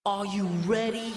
Are you ready?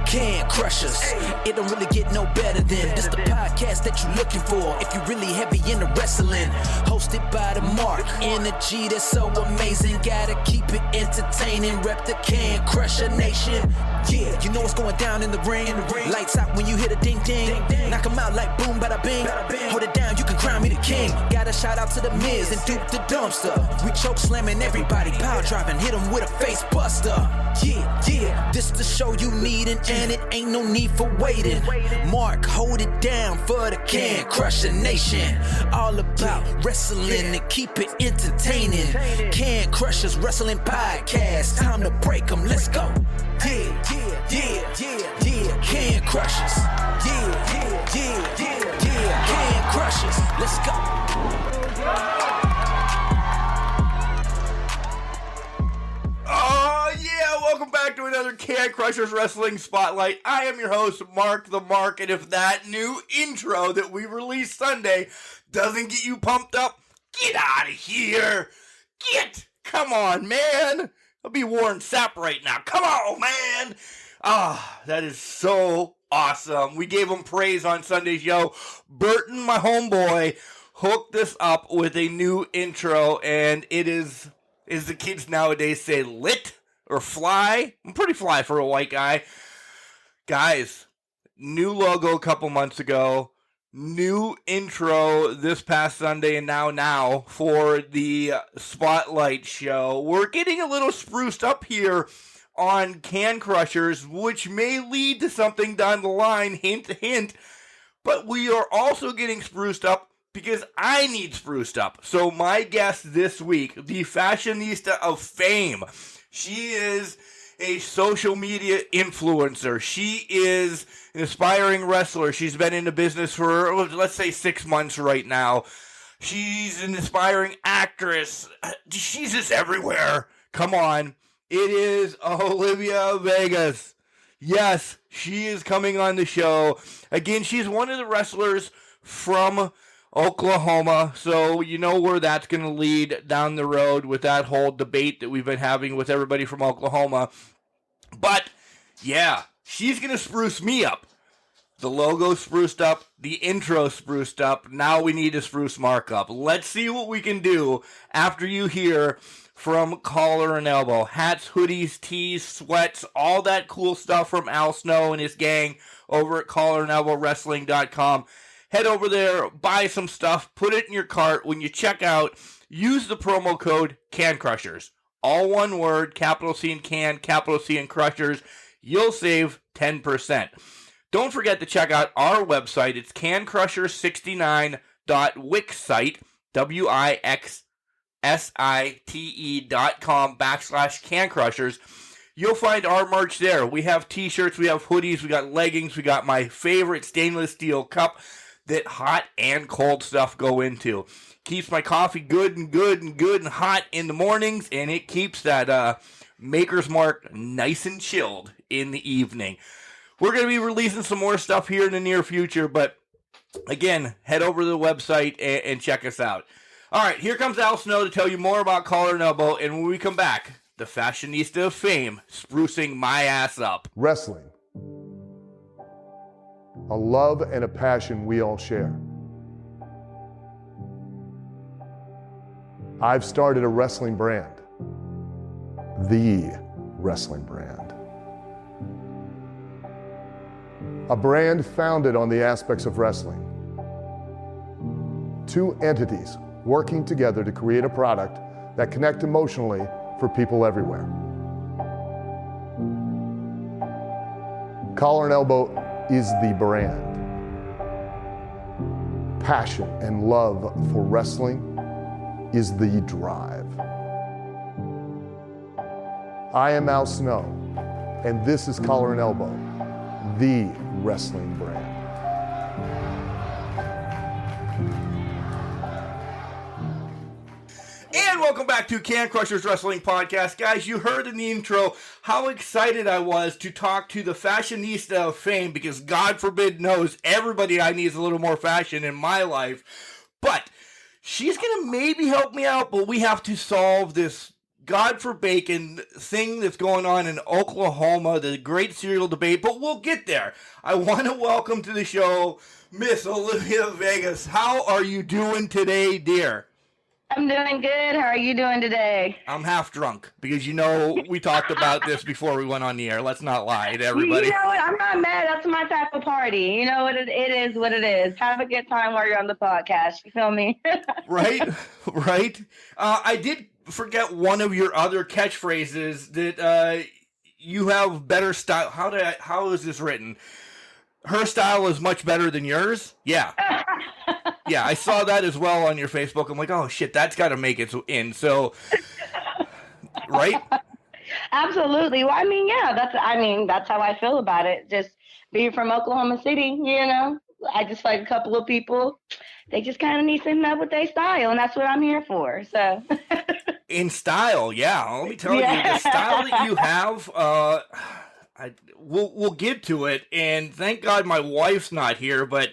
Can Crushers. It don't really get no better than this the podcast that you're looking for if you're really heavy into wrestling. Hosted by the Mark. Energy that's so amazing. Gotta keep it entertaining. Rep the Can Crusher Nation. Yeah, you know what's going down in the ring. Lights out when you hit a ding ding. Knock 'em out like boom, bada bing. Hold it down, you can crown me the king. Got a shout out to the Miz and Duke the Dumpster. We choke slamming everybody, power driving, hit 'em with a face buster. Yeah, this the show you need and it ain't no need for waiting. Mark, hold it down for the Can Crusher Nation. All about wrestling and keep it entertaining. Can Crushers Wrestling Podcast. Time to break 'em, let's go. Yeah, Can Crushers. Yeah, Can Crushers. Let's go. Oh yeah, welcome back to another Can Crushers Wrestling Spotlight. I am your host, Mark the Mark, and if that new intro that we released Sunday doesn't get you pumped up, get out of here. Come on, man. I'll be Warren Sapp right now. Come on, man. That is so awesome. We gave him praise on Sunday's show. Burton, my homeboy, hooked us up with a new intro, and it is, as the kids nowadays say, lit or fly. I'm pretty fly for a white guy. Guys, new logo a couple months ago. New intro this past Sunday and now for the Spotlight show. We're getting a little spruced up here on Can Crushers, which may lead to something down the line, hint, hint. But we are also getting spruced up because I need spruced up. So my guest this week, the Fashionista of Fame. She is a social media influencer. She is an aspiring wrestler. She's been in the business for, let's say, 6 months right now. She's an aspiring actress. She's just everywhere. Come on. It is Olivìer Vegos. Yes, she is coming on the show. Again, she's one of the wrestlers from Oklahoma, so you know where that's going to lead down the road with that whole debate that we've been having with everybody from Oklahoma. But, yeah, she's going to spruce me up. The logo spruced up, the intro spruced up, now we need to spruce Mark up. Let's see what we can do after you hear from Collar and Elbow. Hats, hoodies, tees, sweats, all that cool stuff from Al Snow and his gang over at collarandelbowwrestling.com. Head over there, buy some stuff, put it in your cart. When you check out, use the promo code CANCRUSHERS. All one word, capital C in Can, capital C in Crushers. You'll save 10%. Don't forget to check out our website. It's cancrushers69.wixsite, wixsite.com/cancrushers. You'll find our merch there. We have t-shirts, we have hoodies, we got leggings, we got my favorite stainless steel cup that hot and cold stuff go into. Keeps my coffee good and hot in the mornings, and it keeps that Maker's Mark nice and chilled in the evening. We're going to be releasing some more stuff here in the near future, but again, head over to the website and check us out. All right, here comes Al Snow to tell you more about Collar and Elbow, and when we come back, the Fashionista of Fame, sprucing my ass up. Wrestling. A love and a passion we all share. I've started a wrestling brand. The wrestling brand. A brand founded on the aspects of wrestling. Two entities working together to create a product that connect emotionally for people everywhere. Collar and Elbow is the brand. Passion and love for wrestling is the drive. I am Al Snow, and this is Collar and Elbow, the wrestling brand. And welcome back to Can Crushers Wrestling Podcast. Guys, you heard in the intro how excited I was to talk to the Fashionista of Fame, because God forbid knows everybody I need a little more fashion in my life. But she's going to maybe help me out, but we have to solve this God for Bacon thing that's going on in Oklahoma, the great cereal debate, but we'll get there. I want to welcome to the show Miss Olivìer Vegos. How are you doing today, dear? I'm doing good. How are you doing today? I'm half drunk because, we talked about this before we went on the air. Let's not lie to everybody. You know what? I'm not mad. That's my type of party. You know what? It is what it is. Have a good time while you're on the podcast. You feel me? Right. I did forget one of your other catchphrases that you have better style. How is this written? Her style is much better than yours? Yeah. Yeah, I saw that as well on your Facebook. I'm like, oh shit, that's got to make it in. So, right? Absolutely. Well, that's how I feel about it. Just being from Oklahoma City, I just like a couple of people. They just kind of need to know with their style, and that's what I'm here for. So, in style, yeah. Let me tell you, the style that you have. We'll get to it, and thank God my wife's not here, but.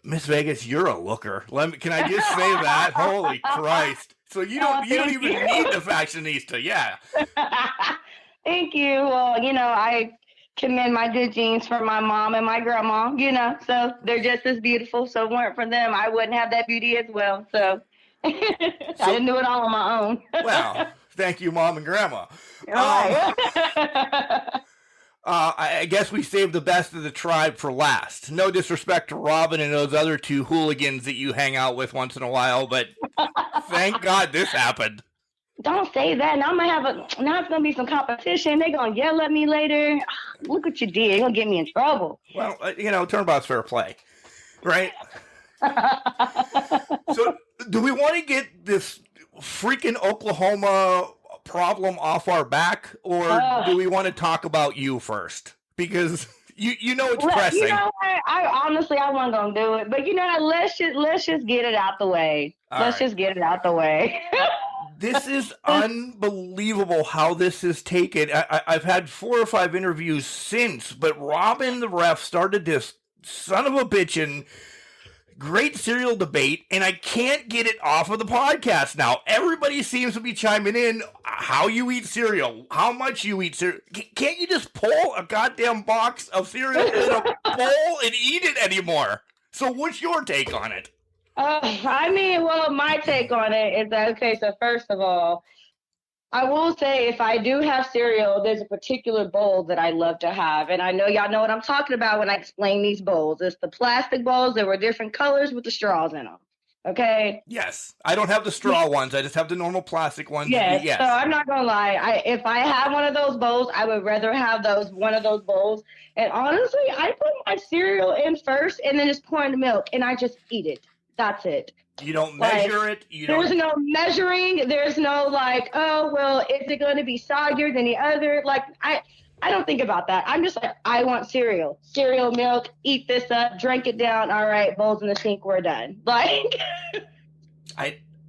Miss Vegos, you're a looker. Can I just say that? Holy Christ! So you don't even need the fashionista, yeah. Thank you. Well, I commend my good genes from my mom and my grandma. So they're just as beautiful. So if it weren't for them, I wouldn't have that beauty as well. So I didn't do it all on my own. Well, thank you, mom and grandma. I guess we saved the best of the tribe for last. No disrespect to Robin and those other two hooligans that you hang out with once in a while, but thank God this happened. Don't say that. Now it's gonna be some competition. They're gonna yell at me later. Look what you did. You're gonna get me in trouble. Well, turnabout's fair play, right? So, do we want to get this freaking Oklahoma problem off our back, or do we want to talk about you first? Because it's pressing. You know what? I wasn't gonna do it, but let's just get it out the way. Just get it out the way. This is unbelievable how this is taken. I've had 4 or 5 interviews since, but Robin the ref started this son of a bitchin' great cereal debate, and I can't get it off of the podcast now. Everybody seems to be chiming in how you eat cereal, how much you eat cereal. Can't you just pull a goddamn box of cereal in a bowl and eat it anymore? So what's your take on it? My take on it is that, okay, so first of all, I will say if I do have cereal, there's a particular bowl that I love to have. And I know y'all know what I'm talking about when I explain these bowls. It's the plastic bowls that were different colors with the straws in them. Okay? Yes. I don't have the straw ones. I just have the normal plastic ones. Yes. So I'm not going to lie. If I have one of those bowls, I would rather have one of those bowls. And honestly, I put my cereal in first and then just pour in the milk and I just eat it. That's it. You don't measure it. There's no measuring. There's no is it going to be soggier than the other? I don't think about that. I'm just like, I want cereal, milk, eat this up, drink it down. All right, bowls in the sink, we're done.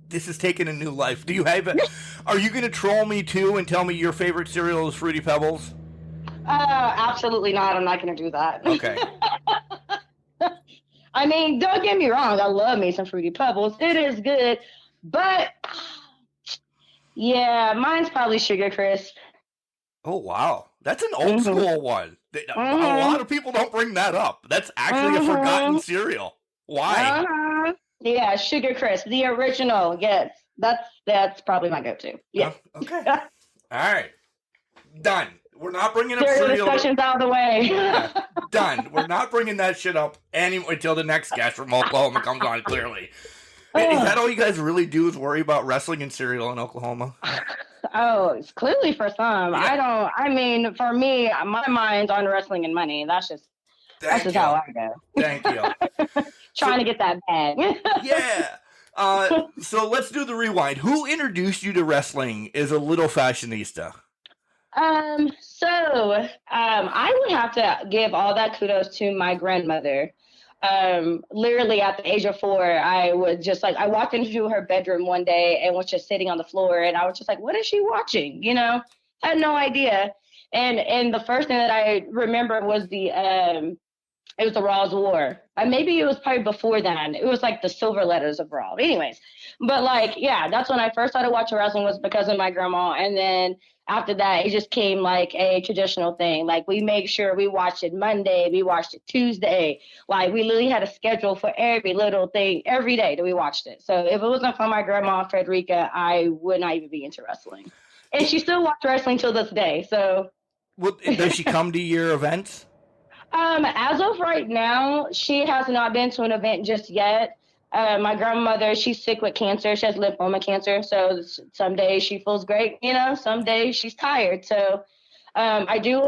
This is taking a new life. Do you have it? Are you going to troll me too and tell me your favorite cereal is Fruity Pebbles? Absolutely not. I'm not going to do that. Okay. Don't get me wrong. I love me some Fruity Pebbles. It is good. But, yeah, mine's probably Sugar Crisp. Oh, wow. That's an old school one. A lot of people don't bring that up. That's actually a forgotten cereal. Why? Yeah, Sugar Crisp, the original. Yes, that's probably my go-to. Yeah. Okay. All right. Done. We're not bringing up cereal. Discussion's out of the way. Yeah, done. We're not bringing that shit up until the next guest from Oklahoma comes on, clearly. Is that all you guys really do is worry about wrestling and cereal in Oklahoma? Oh, it's clearly for some. Yeah. For me, my mind's on wrestling and money. That's just how I go. Thank you. Trying to get that bag. Yeah. So let's do the rewind. Who introduced you to wrestling as a little fashionista? I would have to give all that kudos to my grandmother. Literally at the age of 4, I walked into her bedroom one day and was just sitting on the floor and I was just like, what is she watching? I had no idea. And the first thing that I remember was the It was the Raw's War. Maybe it was probably before then. It was like the silver letters of Raw. Anyways, but like, yeah, that's when I first started watching wrestling was because of my grandma. And then after that, it just came like a traditional thing. Like we make sure we watched it Monday, we watched it Tuesday. Like we literally had a schedule for every little thing every day that we watched it. So if it wasn't for my grandma, Frederica, I would not even be into wrestling. And she still watches wrestling till this day. So, well, does she come to your events? As of right now, she has not been to an event just yet. My grandmother, she's sick with cancer. She has lymphoma cancer. So some days she feels great, some days she's tired. So I do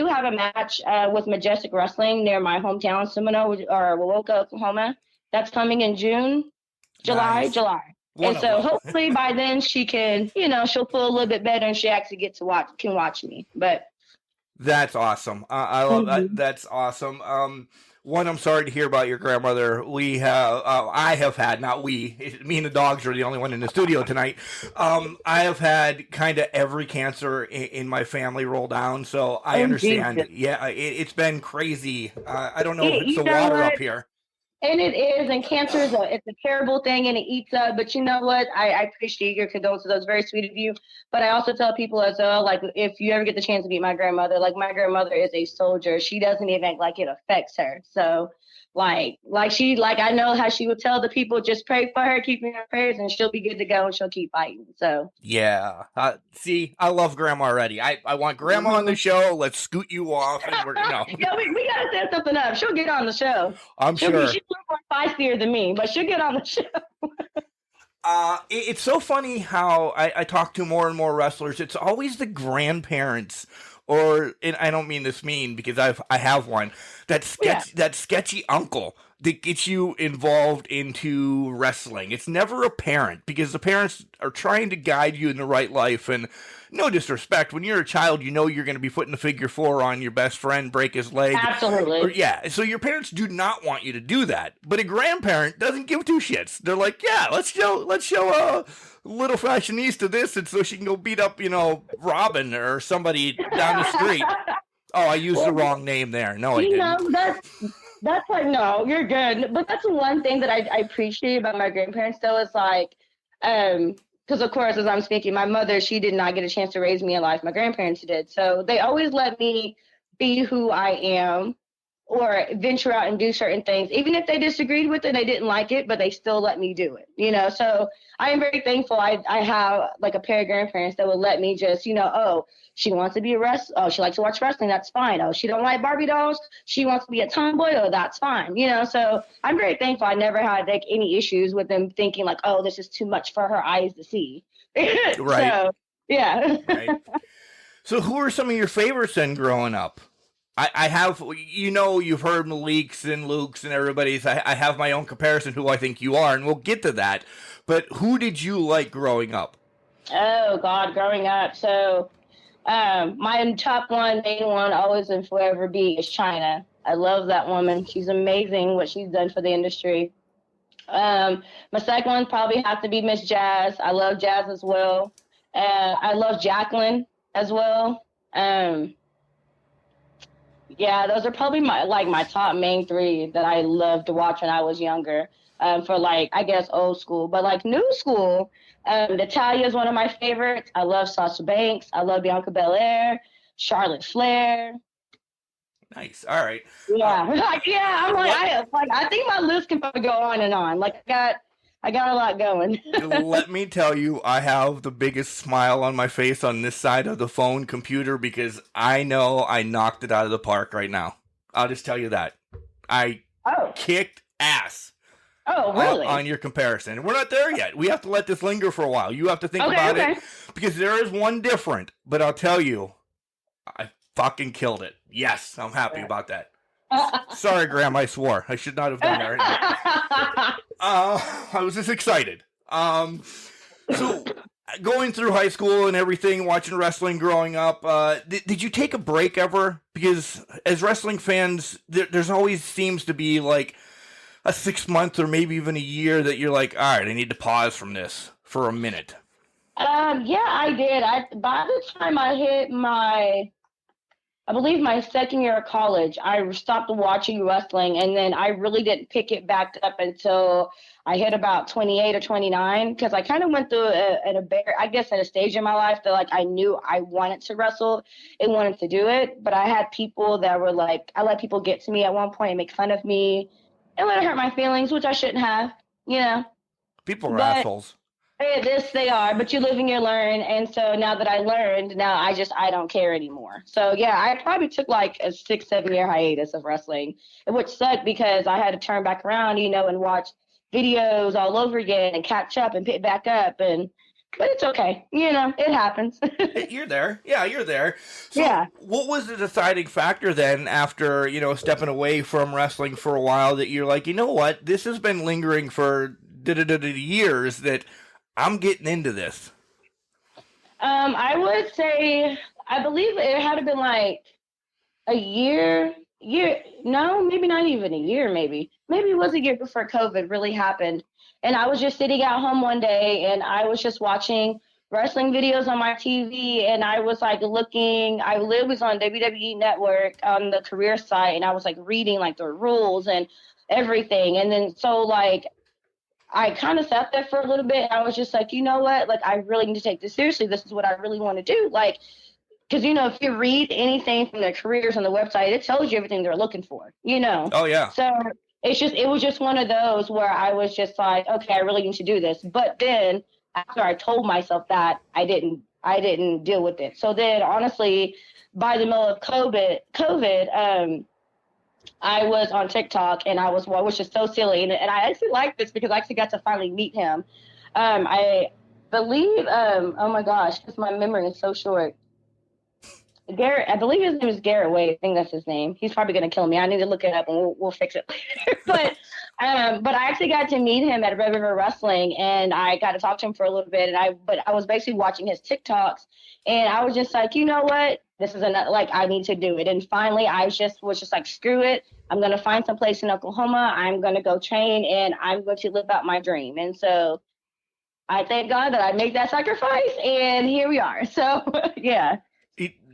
have a match with Majestic Wrestling near my hometown, Seminole or Wowoka, Oklahoma. That's coming in July. And so hopefully by then she can, she'll feel a little bit better and she actually can watch me. But that's awesome. I love that. That's awesome. One, I'm sorry to hear about your grandmother. I have had, not we, me and the dogs are the only one in the studio tonight. I have had kind of every cancer in my family roll down, so I understand. Jesus. Yeah, it's been crazy. I don't know if it's the water up here. And it is, and cancer it's a terrible thing, and it eats up. But you know what? I appreciate your condolences. That was very sweet of you. But I also tell people as well, like, if you ever get the chance to meet my grandmother, like, my grandmother is a soldier. She doesn't even act like it affects her. So, I know how she would tell the people, just pray for her, keep her in her prayers, and she'll be good to go, and she'll keep fighting. So yeah, see, I love Grandma already. I want Grandma on the show. Let's scoot you off, and we're yeah, we gotta set something up. She'll get on the show. Sure. She's a little more feistier than me, but she'll get on the show. It's so funny how I talk to more and more wrestlers. It's always the grandparents. And I don't mean this mean because I have one, that sketchy uncle that gets you involved into wrestling. It's never a parent because the parents are trying to guide you in the right life. And no disrespect, when you're a child, you're going to be putting a figure 4 on your best friend, break his leg. Absolutely. So your parents do not want you to do that. But a grandparent doesn't give two shits. They're like, yeah, let's show little fashionista this, and so she can go beat up, Robin or somebody down the street. Oh, I used the wrong name there. No, I didn't. That's like, no, you're good. But that's one thing that I appreciate about my grandparents, though, is like, because of course, as I'm speaking, my mother, she did not get a chance to raise me in life. My grandparents did. So they always let me be who I am or venture out and do certain things. Even if they disagreed with it, they didn't like it, but they still let me do it, So I am very thankful I have like a pair of grandparents that would let me just, she wants to be a wrestler. Oh, she likes to watch wrestling. That's fine. Oh, she don't like Barbie dolls. She wants to be a tomboy. Oh, that's fine. So I'm very thankful I never had like any issues with them thinking like, oh, this is too much for her eyes to see. Right. So, yeah. Right. So who are some of your favorites then growing up? I have, you've heard Malik's and Luke's and everybody's. I have my own comparison who I think you are, and we'll get to that. But who did you like growing up? Oh, God, growing up. So my top main one, always and forever be is Chyna. I love that woman. She's amazing what she's done for the industry. My second one probably have to be Miss Jazz. I love Jazz as well. I love Jacqueline as well. Yeah, those are probably my top main 3 that I loved to watch when I was younger. For I guess old school, but new school, Natalya is one of my favorites. I love Sasha Banks. I love Bianca Belair, Charlotte Flair. Nice. All right. Yeah, I think my list can probably go on and on. I got a lot going. Let me tell you, I have the biggest smile on my face on this side of the phone computer because I know I knocked it out of the park right now. I'll just tell you that. I kicked ass. Oh, really? On your comparison. We're not there yet. We have to let this linger for a while. You have to think about it. Because there is one different, but I'll tell you, I fucking killed it. Yes, I'm happy about that. Sorry, Graham, I swore. I should not have done that right now. I was just excited. So, going through high school and everything, watching wrestling growing up, did you take a break ever? Because as wrestling fans, there's always seems to be a 6 month or maybe even a year that you're like, all right, I need to pause from this for a minute. Yeah, I did. By the time I hit my I believe my second year of college, I stopped watching wrestling, and then I really didn't pick it back up until I hit about 28 or 29, because I kind of went through at a stage in my life that like I knew I wanted to wrestle and wanted to do it, but I had people that were like, I let people get to me at one point and make fun of me and let it hurt my feelings, which I shouldn't have, you know. People are But assholes. they are, but you live and you learn. And so now that I learned, now I don't care anymore. So yeah, I probably took like a 6-7 year hiatus of wrestling, which sucked because I had to turn back around, you know, and watch videos all over again and catch up and pick back up. But it's okay. You know, it happens. You're there. Yeah, you're there. So Yeah. what was the deciding factor then after, you know, stepping away from wrestling for a while that you're like, you know what, this has been lingering for years that I'm getting into this? I would say, I believe it had to been like a no, maybe not even a year, maybe it was a year before COVID really happened. And I was just sitting at home one day and I was just watching wrestling videos on my TV, and I was like I was on WWE Network on the career site, and I was like reading like the rules and everything. And then so like I kind of sat there for a little bit, and I was just like, you know what? Like, I really need to take this seriously. This is what I really want to do. Like, because, you know, if you read anything from their careers on the website, it tells you everything they're looking for, you know? Oh, yeah. So it was just one of those where I was just like, okay, I really need to do this. But then after I told myself that, I didn't deal with it. So then, honestly, by the middle of COVID, I was on TikTok, and which is so silly. And I actually like this because I actually got to finally meet him. I believe, oh my gosh, because my memory is so short. Garrett, I believe his name is Garrett Wade. I think that's his name. He's probably going to kill me. I need to look it up, and we'll fix it later. But I actually got to meet him at Red River Wrestling, and I got to talk to him for a little bit. But I was basically watching his TikToks, and I was just like, you know what? This is like, I need to do it. And finally, I was just like, screw it. I'm going to find some place in Oklahoma. I'm going to go train, and I'm going to live out my dream. And so I thank God that I made that sacrifice, and here we are. So, yeah.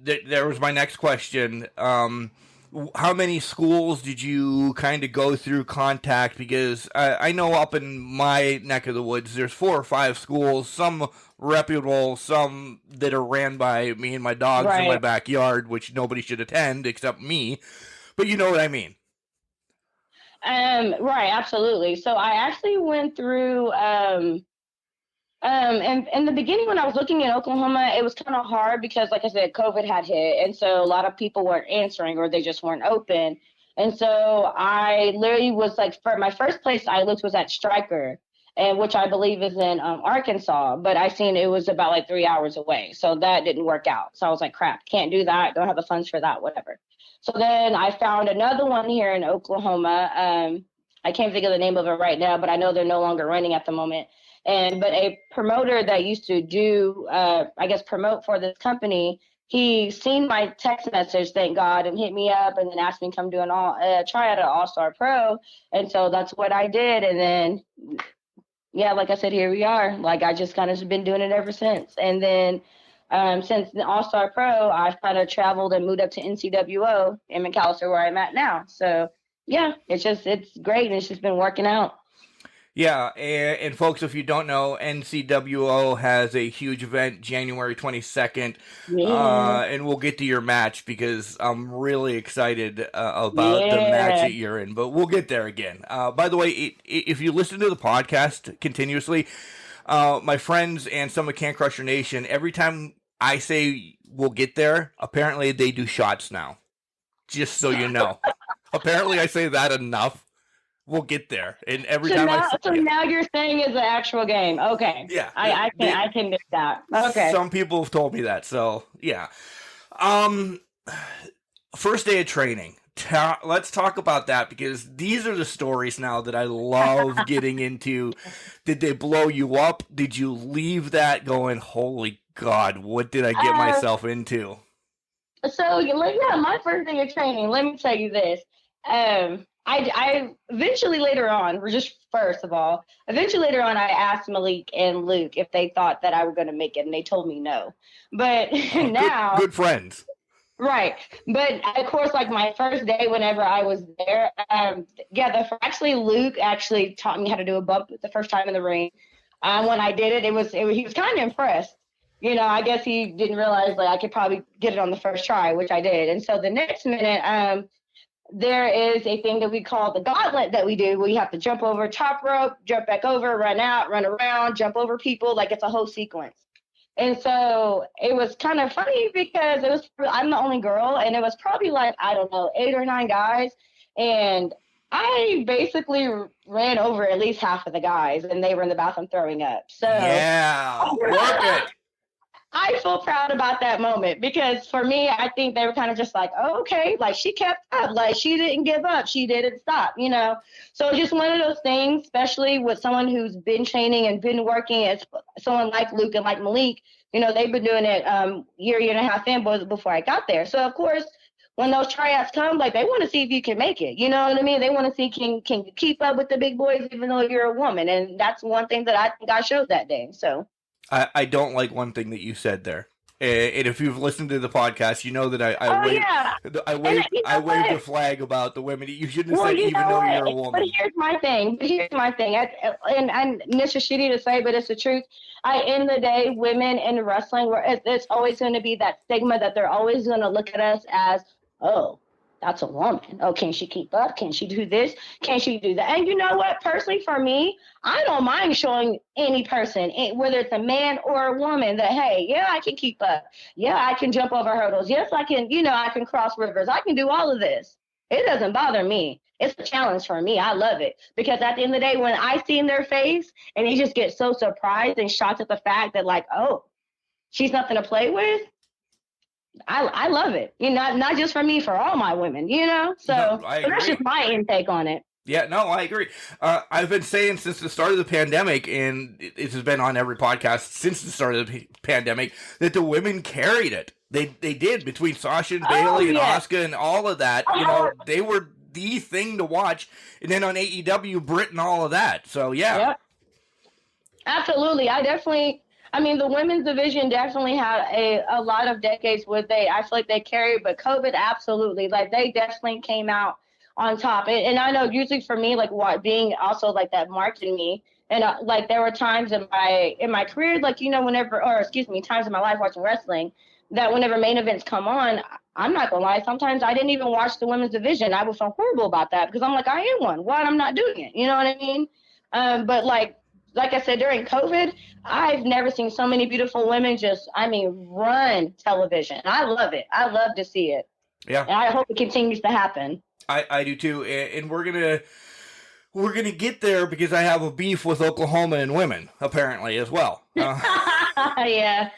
There was my next question. How many schools did you kind of go through, contact? Because I know up in my neck of the woods, there's 4 or 5 schools, some reputable, some that are ran by me and my dogs in my backyard, which nobody should attend except me. But you know what I mean. Right, absolutely. So I actually went through, and in the beginning when I was looking in Oklahoma, it was kind of hard because, like I said, COVID had hit. And so a lot of people weren't answering, or they just weren't open. And so I literally was like, for my first place I looked was at Stryker, and which I believe is in Arkansas, but I seen it was about like 3 hours away. So that didn't work out. So I was like, crap, can't do that. Don't have the funds for that, whatever. So then I found another one here in Oklahoma. I can't think of the name of it right now, but I know they're no longer running at the moment. But a promoter that used to do, promote for this company, he seen my text message, thank God, and hit me up and then asked me to come do try out an All-Star Pro. And so that's what I did. And then, yeah, like I said, here we are. Like, I just kind of been doing it ever since. And then since the All-Star Pro, I've kind of traveled and moved up to NCWO in McAllister, where I'm at now. So, yeah, it's great, and it's just been working out. Yeah, and folks, if you don't know, NCWO has a huge event January 22nd, and we'll get to your match because I'm really excited about the match that you're in, but we'll get there again. By the way, if you listen to the podcast continuously, my friends and some of Can Crusher Nation, every time I say we'll get there, apparently they do shots now, just so you know. Apparently I say that enough. We'll get there, and every time now you're saying it's an actual game. Okay. Yeah. I can do that. Okay. Some people have told me that, so yeah. First day of training. Let's talk about that, because these are the stories now that I love getting into. Did they blow you up? Did you leave that going, holy God, what did I get myself into? So, yeah, my first day of training, let me tell you this. I eventually later on, I asked Malik and Luke if they thought that I was going to make it, and they told me no. But now... Good friends. Right. But of course, like my first day, whenever I was there, actually Luke actually taught me how to do a bump the first time in the ring. When I did it, he was kind of impressed. You know, I guess he didn't realize like I could probably get it on the first try, which I did. And so the next minute, there is a thing that we call the gauntlet that we do. We have to jump over top rope, jump back over, run out, run around, jump over people. Like it's a whole sequence. And so it was kind of funny because I'm the only girl, and it was probably like, I don't know, 8 or 9 guys. And I basically ran over at least half of the guys, and they were in the bathroom throwing up. So yeah, work it. I feel proud about that moment because for me, I think they were kind of just like, oh, okay, like she kept up, like she didn't give up, she didn't stop, you know. So it's just one of those things, especially with someone who's been training and been working as someone like Luke and like Malik, you know, they've been doing it year and a half in before I got there. So of course, when those tryouts come, like they want to see if you can make it, you know what I mean? They want to see can you keep up with the big boys even though you're a woman, and that's one thing that I think I showed that day. So. I don't like one thing that you said there. And if you've listened to the podcast, you know that I waved a flag about the women. You shouldn't have said even though you're a woman. But here's my thing. And it's just shitty to say, but it's the truth. In the day, women in wrestling, it's always going to be that stigma that they're always going to look at us as, oh, that's a woman. Oh, can she keep up? Can she do this? Can she do that? And you know what? Personally, for me, I don't mind showing any person, whether it's a man or a woman, that, hey, yeah, I can keep up. Yeah, I can jump over hurdles. Yes, I can, I can cross rivers. I can do all of this. It doesn't bother me. It's a challenge for me. I love it. Because at the end of the day, when I see in their face and they just get so surprised and shocked at the fact that, like, oh, she's nothing to play with, I love it. Not just for me, for all my women, So, No, so that's just my intake on it. Yeah, no, I agree. I've been saying since the start of the pandemic, and it has been on every podcast since the start of the pandemic, that the women carried it. They did, between Sasha and Bailey and Asuka and all of that. They were the thing to watch. And then on AEW, Britt and all of that. So, yeah. Yep. Absolutely. The women's division definitely had a lot of decades where I feel like they carried, but COVID, absolutely. Like, they definitely came out on top. And I know usually for me, like, being also like that marketing me, and like there were times in my career, like, times in my life watching wrestling, that whenever main events come on, I'm not gonna lie, sometimes I didn't even watch the women's division. I would feel horrible about that because I'm like, I am one. Why I'm not doing it? You know what I mean? But like I said, during COVID, I've never seen so many beautiful women run television. I love it. I love to see it. Yeah. And I hope it continues to happen. I do too. And we're gonna get there because I have a beef with Oklahoma and women, apparently, as well. Yeah.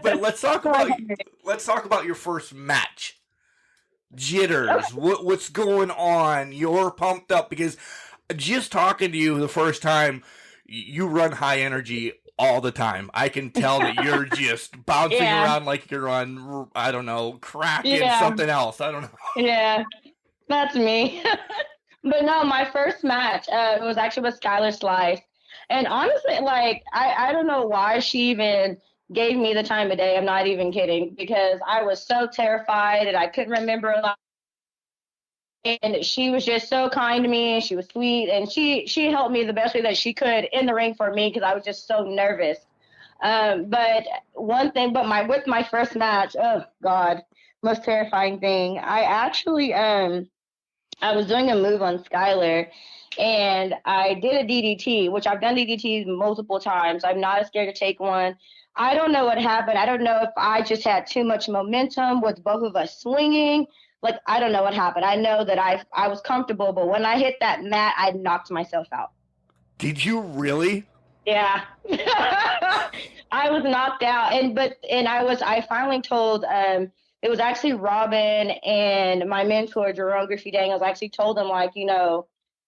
But let's talk about your first match. Jitters. What's going on? You're pumped up because just talking to you the first time, you run high energy all the time. I can tell that you're just bouncing around like you're on, I don't know, crack and something else. I don't know. Yeah, that's me. But no, my first match was actually with Skylar Slice. And honestly, like, I don't know why she even gave me the time of day. I'm not even kidding, because I was so terrified and I couldn't remember a lot. And she was just so kind to me, and she was sweet, and she helped me the best way that she could in the ring for me because I was just so nervous. But with my first match, oh God, most terrifying thing. I actually I was doing a move on Skylar, and I did a DDT, which I've done DDTs multiple times. I'm not scared to take one. I don't know what happened. I don't know if I just had too much momentum with both of us swinging. Like, I don't know what happened. I know that I was comfortable, but when I hit that mat, I knocked myself out. Did you really? Yeah. I was knocked out. I finally told, it was actually Robin and my mentor, Jerome Griffey Daniels. I actually told him, like,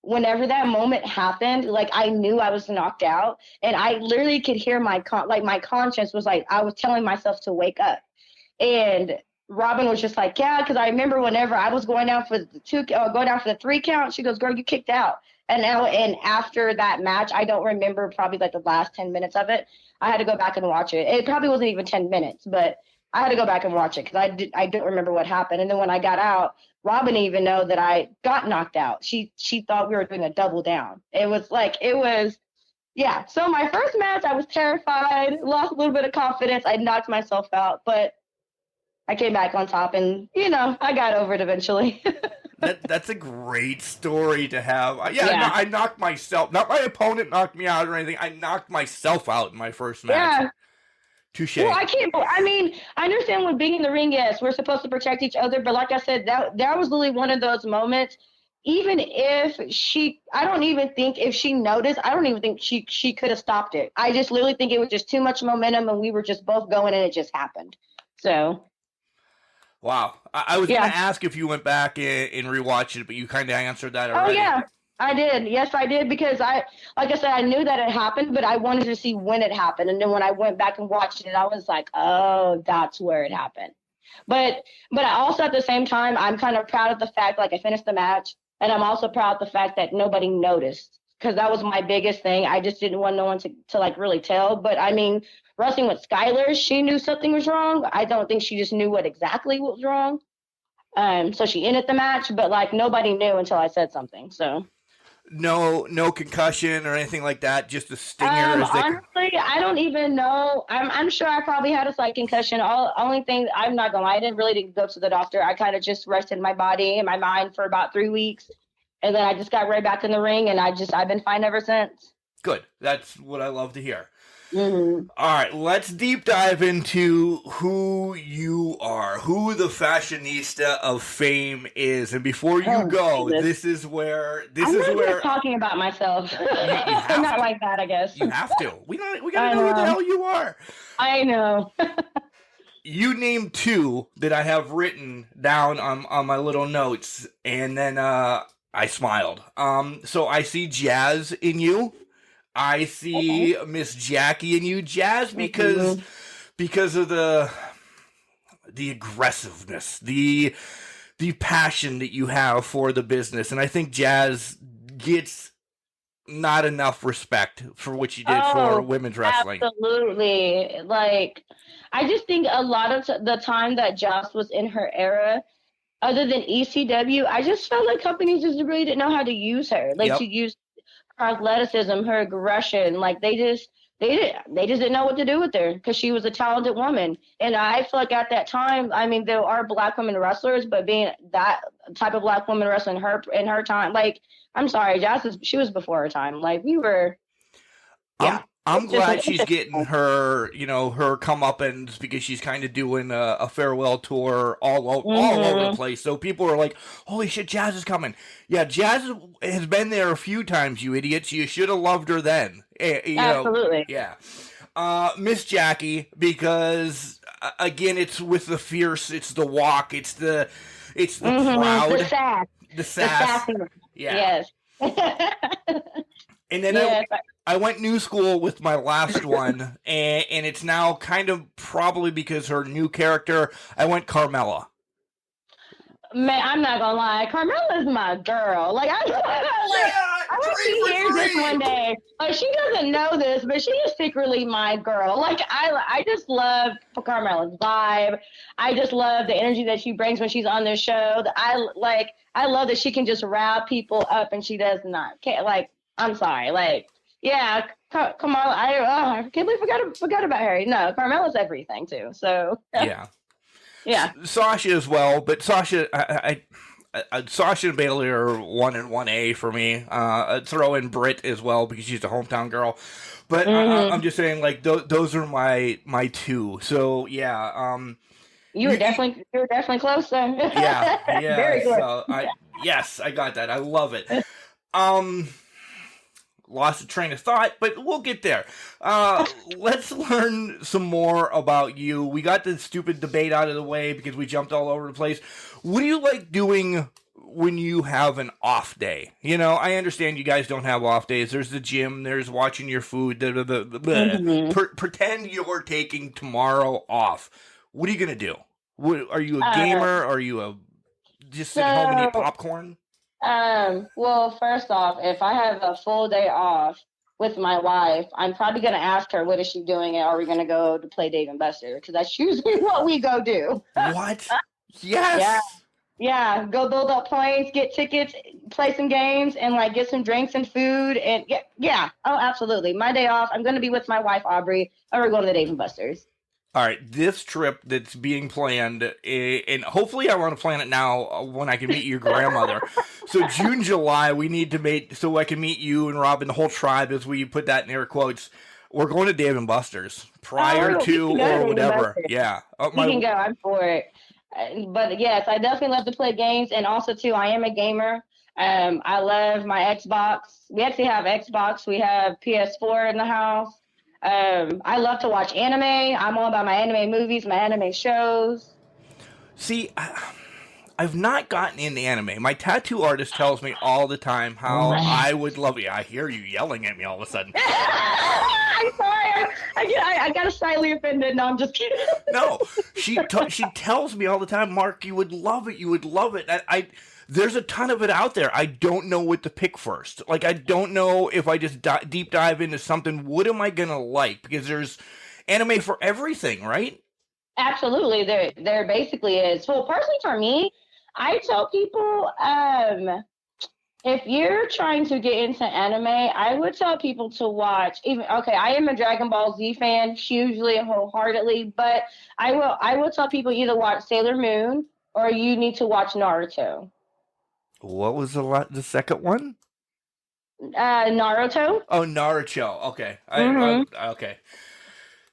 whenever that moment happened, like, I knew I was knocked out, and I literally could hear my conscience was like, I was telling myself to wake up. And Robin was just like, yeah, because I remember whenever I was going down for the 3 count, she goes, girl, you kicked out. And after that match, I don't remember probably like the last 10 minutes of it. I had to go back and watch it. It probably wasn't even 10 minutes, but I had to go back and watch it because I didn't remember what happened. And then when I got out, Robin didn't even know that I got knocked out. She thought we were doing a double down. Yeah. So my first match, I was terrified, lost a little bit of confidence. I knocked myself out, but I came back on top, and I got over it eventually. That's a great story to have. Yeah. I knocked myself. Not my opponent knocked me out or anything. I knocked myself out in my first match. Yeah. Touche. Well, I understand when being in the ring, yes, we're supposed to protect each other, but like I said, that was literally one of those moments. Even if I don't even think if she noticed, I don't even think she could have stopped it. I just literally think it was just too much momentum, and we were just both going, and it just happened. So. Wow. I was going to ask if you went back and rewatched it, but you kind of answered that already. Oh, yeah. I did. Yes, I did, because like I said, I knew that it happened, but I wanted to see when it happened. And then when I went back and watched it, I was like, oh, that's where it happened. But I also, at the same time, I'm kind of proud of the fact, like, I finished the match, and I'm also proud of the fact that nobody noticed, because that was my biggest thing. I just didn't want no one to like really tell. But I mean, wrestling with Skylar, she knew something was wrong. I don't think she just knew what exactly was wrong. So she ended the match, but like nobody knew until I said something. So. No concussion or anything like that. Just a stinger. Honestly, I don't even know. I'm sure I probably had a slight concussion. Only thing, I'm not gonna lie, I didn't go to the doctor. I kind of just rested my body and my mind for about 3 weeks, and then I just got right back in the ring, and I've been fine ever since. Good. That's what I love to hear. Mm-hmm. All right, let's deep dive into who you are, who the Fashionista of Fame is. And before you go, this is where I'm talking about myself. I'm not like that, I guess. You have to. We gotta know who the hell you are. I know. You named two that I have written down on my little notes, and then I smiled. So I see Jazz in you. I see Miss Jackie in you, Jazz, because of the aggressiveness, the passion that you have for the business, and I think Jazz gets not enough respect for what you did for women's wrestling. Absolutely, like I just think a lot of the time that Jazz was in her era, other than ECW, I just felt like companies just really didn't know how to use her, to use her athleticism, her aggression. Like they just didn't know what to do with her, because she was a talented woman. And I feel like at that time, I mean, there are Black women wrestlers, but being that type of Black woman wrestling in her time, like, I'm sorry, she was before her time. Like, we were. Yeah. I'm glad she's getting her, her comeuppance, because she's kind of doing a farewell tour all over the place. So people are like, holy shit, Jazz is coming. Yeah, Jazz has been there a few times, you idiots. You should have loved her then. Absolutely. Yeah. Miss Jackie, because, again, it's with the fierce, it's the walk, it's the proud. The sass. Yeah. Yes. And then I went new school with my last one, and it's now kind of probably because her new character, I went Carmella. Man, I'm not gonna lie, Carmella is my girl. Like, I hope she hears this one day. Like, she doesn't know this, but she is secretly my girl. Like, I just love Carmella's vibe. I just love the energy that she brings when she's on this show. I love that she can just rile people up, and she does not care. Like, I'm sorry. Like, yeah, come on. I can't believe I forgot about her. No, Carmella's everything too. So yeah. Yeah. Sasha as well, but Sasha, Sasha and Bailey are 1 and 1A for me. I'd throw in Britt as well because she's a hometown girl. But I'm just saying, like, those are my two. So yeah. You were definitely close there. Yeah. Very good. So I got that. I love it. Lost a train of thought, but we'll get there. Let's learn some more about you. We got the stupid debate out of the way because we jumped all over the place. What do you like doing when you have an off day? I understand you guys don't have off days. There's the gym. There's watching your food. Pretend you're taking tomorrow off. What are you going to do? Are you a gamer? Are you just sit home and eat popcorn? Well, first off, if I have a full day off, with my wife, I'm probably going to ask her, what is she doing? Are we going to go to play Dave and Buster? Because that's usually what we go do. What? Yes. Yeah. Yeah. Go build up points, get tickets, play some games, and like get some drinks and food. And yeah. Oh, absolutely. My day off, I'm going to be with my wife, Aubrey, and we're going to Dave and Buster's. All right, this trip that's being planned, and hopefully I want to plan it now when I can meet your grandmother. So June, July, we need to make, so I can meet you and Rob and the whole tribe, as we put that in air quotes. We're going to Dave and Buster's prior to or whatever. Yeah. You can go, I'm for it. But yes, I definitely love to play games, and also too, I am a gamer. I love my Xbox. We actually have Xbox. We have PS4 in the house. I love to watch anime. I'm all about my anime movies, my anime shows. See, I've not gotten into anime. My tattoo artist tells me all the time how I would love it. I hear you yelling at me all of a sudden. I'm sorry. I got slightly offended. No, I'm just kidding. No, she tells me all the time, Mark, you would love it. You would love it. There's a ton of it out there. I don't know what to pick first. Like, I don't know if I just deep dive into something, what am I going to like? Because there's anime for everything, right? Absolutely. There basically is. Well, personally for me, I tell people, if you're trying to get into anime, I would tell people to watch I am a Dragon Ball Z fan, hugely and wholeheartedly, but I will tell people either watch Sailor Moon or you need to watch Naruto. What was the second one? Naruto. Oh, Naruto. Okay. Okay.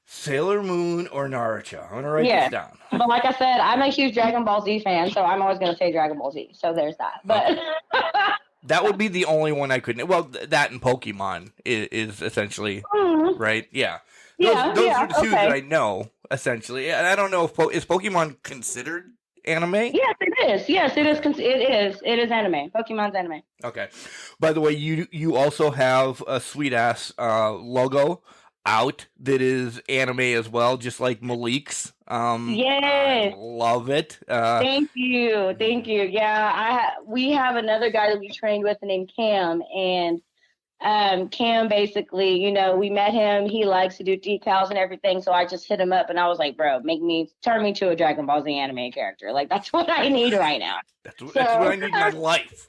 Sailor Moon or Naruto. I'm going to write this down. But like I said, I'm a huge Dragon Ball Z fan, so I'm always going to say Dragon Ball Z. So there's that. But that would be the only one I couldn't. Well, that and Pokemon is essentially, right? Yeah. Those are the two that I know, essentially. And I don't know if is Pokemon considered anime? Yes, it is. Yes, it is. It is anime. Pokemon's anime. Okay. By the way, you also have a sweet ass logo out that is anime as well, just like Malik's. Yes. I love it. Thank you. Yeah, we have another guy that we trained with named Cam, and Cam basically, we met him. He likes to do decals and everything, so I just hit him up and I was like, bro, turn me to a Dragon Ball Z anime character. Like, that's what I need right now. That's what I need in my life.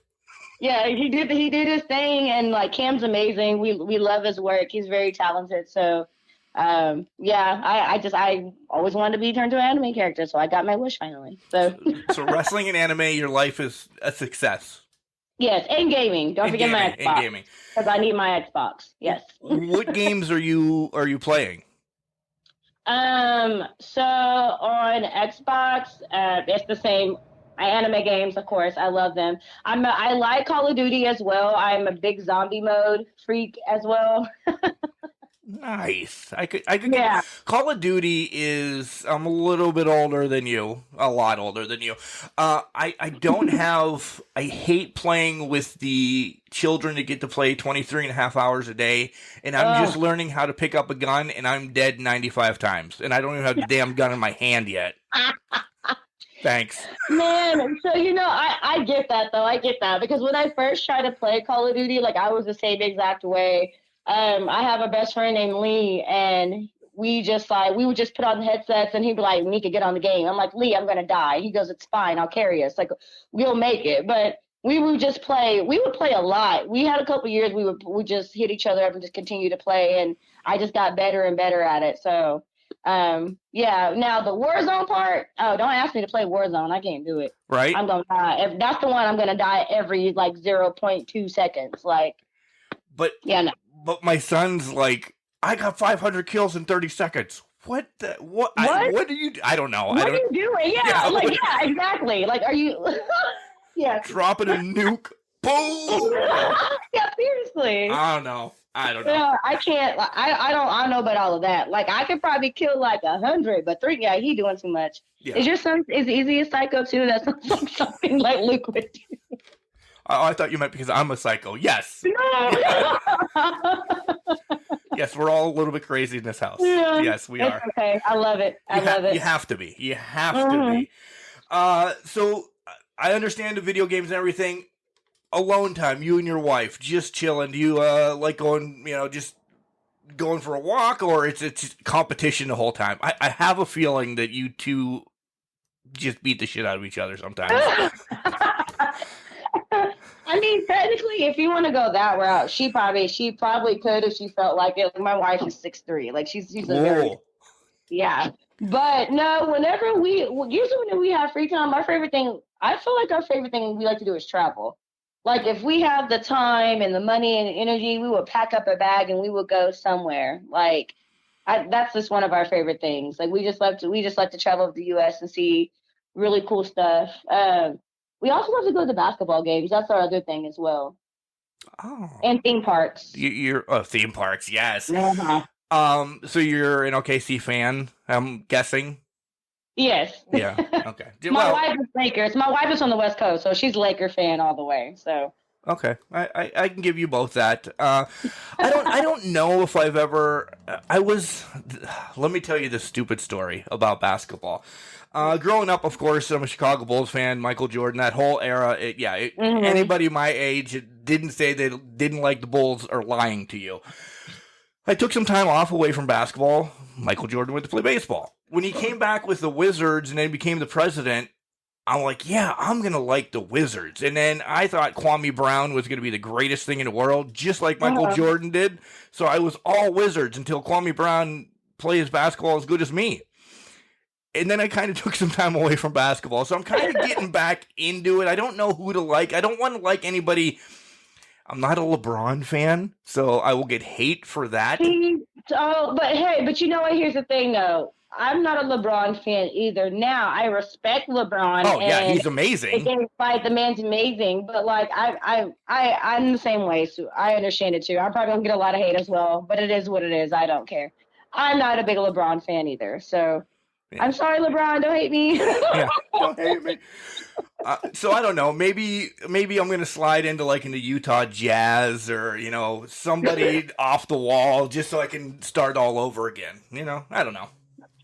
Yeah, he did his thing, and like Cam's amazing. We love his work. He's very talented. So I always wanted to be turned to an anime character, so I got my wish finally. So wrestling and anime, your life is a success. Yes, and gaming. Don't forget my Xbox. And gaming. Because I need my Xbox. Yes. What games are you playing? So on Xbox, it's the same. Anime games, of course, I love them. I like Call of Duty as well. I'm a big zombie mode freak as well. Nice. I could get Call of Duty is I'm a little bit older than you. A lot older than you. I don't have I hate playing with the children that get to play 23 and a half hours a day, and I'm just learning how to pick up a gun, and I'm dead 95 times, and I don't even have the damn gun in my hand yet. Thanks. Man, so I get that though. I get that because when I first tried to play Call of Duty, like I was the same exact way. I have a best friend named Lee, and we would just put on the headsets, and he'd be like, "Nika, get on the game." I'm like, "Lee, I'm gonna die." He goes, "It's fine, I'll carry us. Like, we'll make it." But we would just play. We would play a lot. We had a couple years we would just hit each other up and just continue to play, and I just got better and better at it. So. Now the Warzone part, don't ask me to play Warzone. I can't do it. Right. I'm gonna die. If that's the one, I'm gonna die every like 0.2 seconds. Like, but my son's like, I got 500 kills in 30 seconds. What do you do? I don't know. What are you doing? Yeah, exactly. Like, are you dropping a nuke? Boom. Yeah, seriously. I don't know. Yeah, I can't. I don't know about all of that. Like, I could probably kill like 100, but 3, he doing too much. Yeah. Is your son is he a psycho too? That sounds like something like Luke would do. I thought you meant because I'm a psycho. Yes. No. Yes, we're all a little bit crazy in this house. Yeah, yes, we are. Okay, I love it. I love it. You have to be. You have to be. So I understand the video games and everything. alone time, you and your wife, just chilling, do you like going, just going for a walk, or it's competition the whole time? I have a feeling that you two just beat the shit out of each other sometimes. I mean, technically, if you want to go that route, she probably could if she felt like it. My wife is 6'3", like she's a very, yeah. But no, usually when we have free time, I feel like our favorite thing we like to do is travel. Like if we have the time and the money and the energy, we would pack up a bag and we would go somewhere. Like that's just one of our favorite things. Like we just like to travel to the U.S. and see really cool stuff. We also love to go to basketball games. That's our other thing as well. Oh. And theme parks. You're theme parks, yes. Uh-huh. So you're an OKC fan, I'm guessing? Yes. Yeah. Okay. My wife is Lakers. My wife is on the West Coast, so she's a Laker fan all the way. So. Okay, I can give you both that. I don't know if I've ever. Let me tell you this stupid story about basketball. Growing up, of course, I'm a Chicago Bulls fan. Michael Jordan, that whole era. Anybody my age didn't say they didn't like the Bulls are lying to you. I took some time off away from basketball. Michael Jordan went to play baseball. When he came back with the Wizards and then became the president, I'm like, yeah, I'm going to like the Wizards. And then I thought Kwame Brown was going to be the greatest thing in the world, just like Michael Jordan did. So I was all Wizards until Kwame Brown plays basketball as good as me. And then I kind of took some time away from basketball. So I'm kind of getting back into it. I don't know who to like. I don't want to like anybody. I'm not a LeBron fan, so I will get hate for that. But you know what? Here's the thing, though. I'm not a LeBron fan either. Now I respect LeBron. Oh yeah, he's amazing. The man's amazing. But like I'm the same way, so I understand it too. I'm probably gonna get a lot of hate as well, but it is what it is. I don't care. I'm not a big LeBron fan either. So yeah. I'm sorry, LeBron. Don't hate me. Yeah, don't hate me. So I don't know. Maybe I'm gonna slide into the Utah Jazz or somebody off the wall just so I can start all over again. I don't know.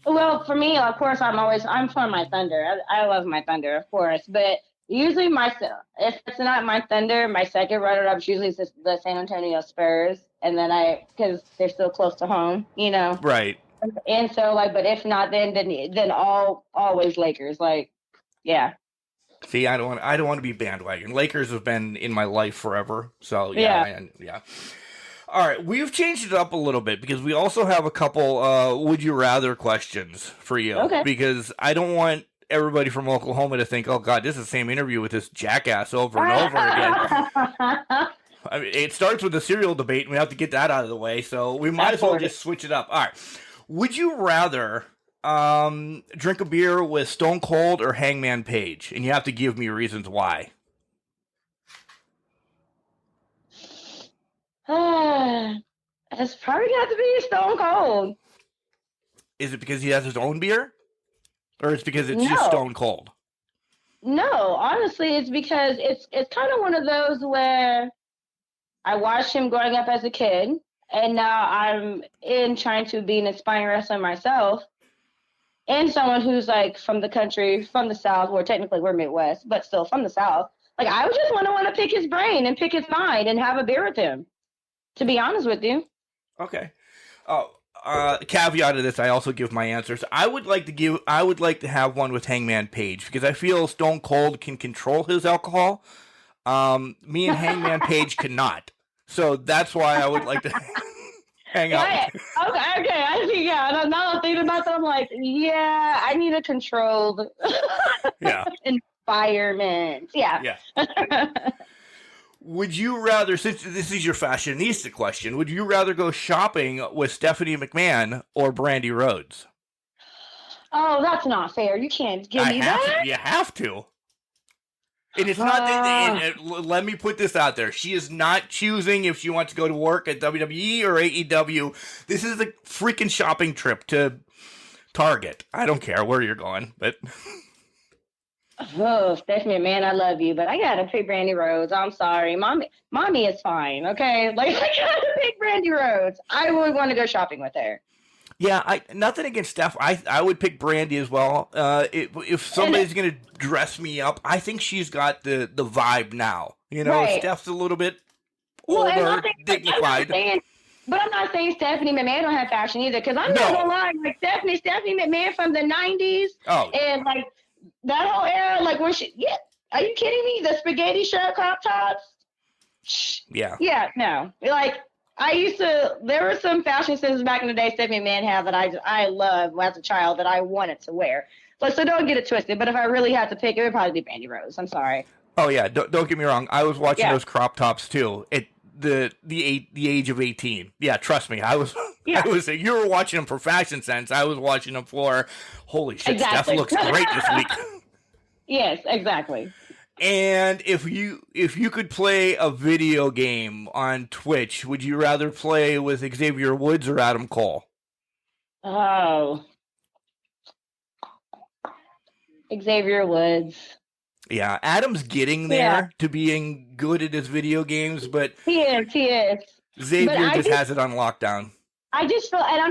Well, for me, of course, I'm for my Thunder. I love my Thunder, of course. But usually if it's not my Thunder, my second runner-up is usually the San Antonio Spurs. And then because they're still close to home, Right. And so, but if not, then always Lakers. Yeah. See, I don't want to be bandwagon. Lakers have been in my life forever. So, yeah. All right, we've changed it up a little bit because we also have a couple would you rather questions for you. Okay. Because I don't want everybody from Oklahoma to think, oh, God, this is the same interview with this jackass over and over again. I mean, it starts with the cereal debate, and we have to get that out of the way, so we might as well just switch it up. All right. Would you rather drink a beer with Stone Cold or Hangman Page? And you have to give me reasons why. It's probably got to be Stone Cold. Is it because he has his own beer? Or it's because it's just Stone Cold? No, honestly, it's because it's kind of one of those where I watched him growing up as a kid, and now I'm trying to be an aspiring wrestler myself, and someone who's from the country, from the South, where technically we're Midwest, but still from the South. I would just want to pick his brain and pick his mind and have a beer with him. To be honest with you. Okay. Caveat to this, I also give my answers. I would like to have one with Hangman Page because I feel Stone Cold can control his alcohol. Me and Hangman Page cannot. So that's why I would like to hang out. Okay. I think, now I'm thinking about that, I'm like, yeah, I need a controlled environment. Yeah. Would you rather, since this is your fashionista question, would you rather go shopping with Stephanie McMahon or Brandy Rhodes? Oh, that's not fair. You can't give me that. You have to. And it's not that, let me put this out there. She is not choosing if she wants to go to work at WWE or AEW. This is a freaking shopping trip to Target. I don't care where you're going, but... Oh, Stephanie, man, I love you, but I gotta pick Brandy Rhodes. I'm sorry, mommy is fine. Okay, I gotta pick Brandy Rhodes. I would want to go shopping with her. Yeah, nothing against Steph. I would pick Brandy as well. If somebody's gonna dress me up, I think she's got the vibe now. You know, Right. Steph's a little bit Well, and older, I think, dignified. but I'm not saying Stephanie McMahon don't have fashion either, because I'm not gonna lie, like Stephanie McMahon from the '90s, and like that whole era, like when are you kidding me? The spaghetti shirt, crop tops. Yeah, no, like. There were some fashion senses back in the day Stephanie McMahon had that I loved as a child that I wanted to wear. So don't get it twisted. But if I really had to pick, it would probably be Brandy Rose. I'm sorry. Oh yeah, don't get me wrong. I was watching those crop tops too. At the age of 18. Yeah, trust me. I was. You were watching them for fashion sense. I was watching them for holy shit. Exactly. Steph looks great this week. Yes, exactly. And if you could play a video game on Twitch, would you rather play with Xavier Woods or Adam Cole? Oh, Xavier Woods. Yeah, Adam's getting there to being good at his video games, but he is. Xavier just has it on lockdown. I just feel, and I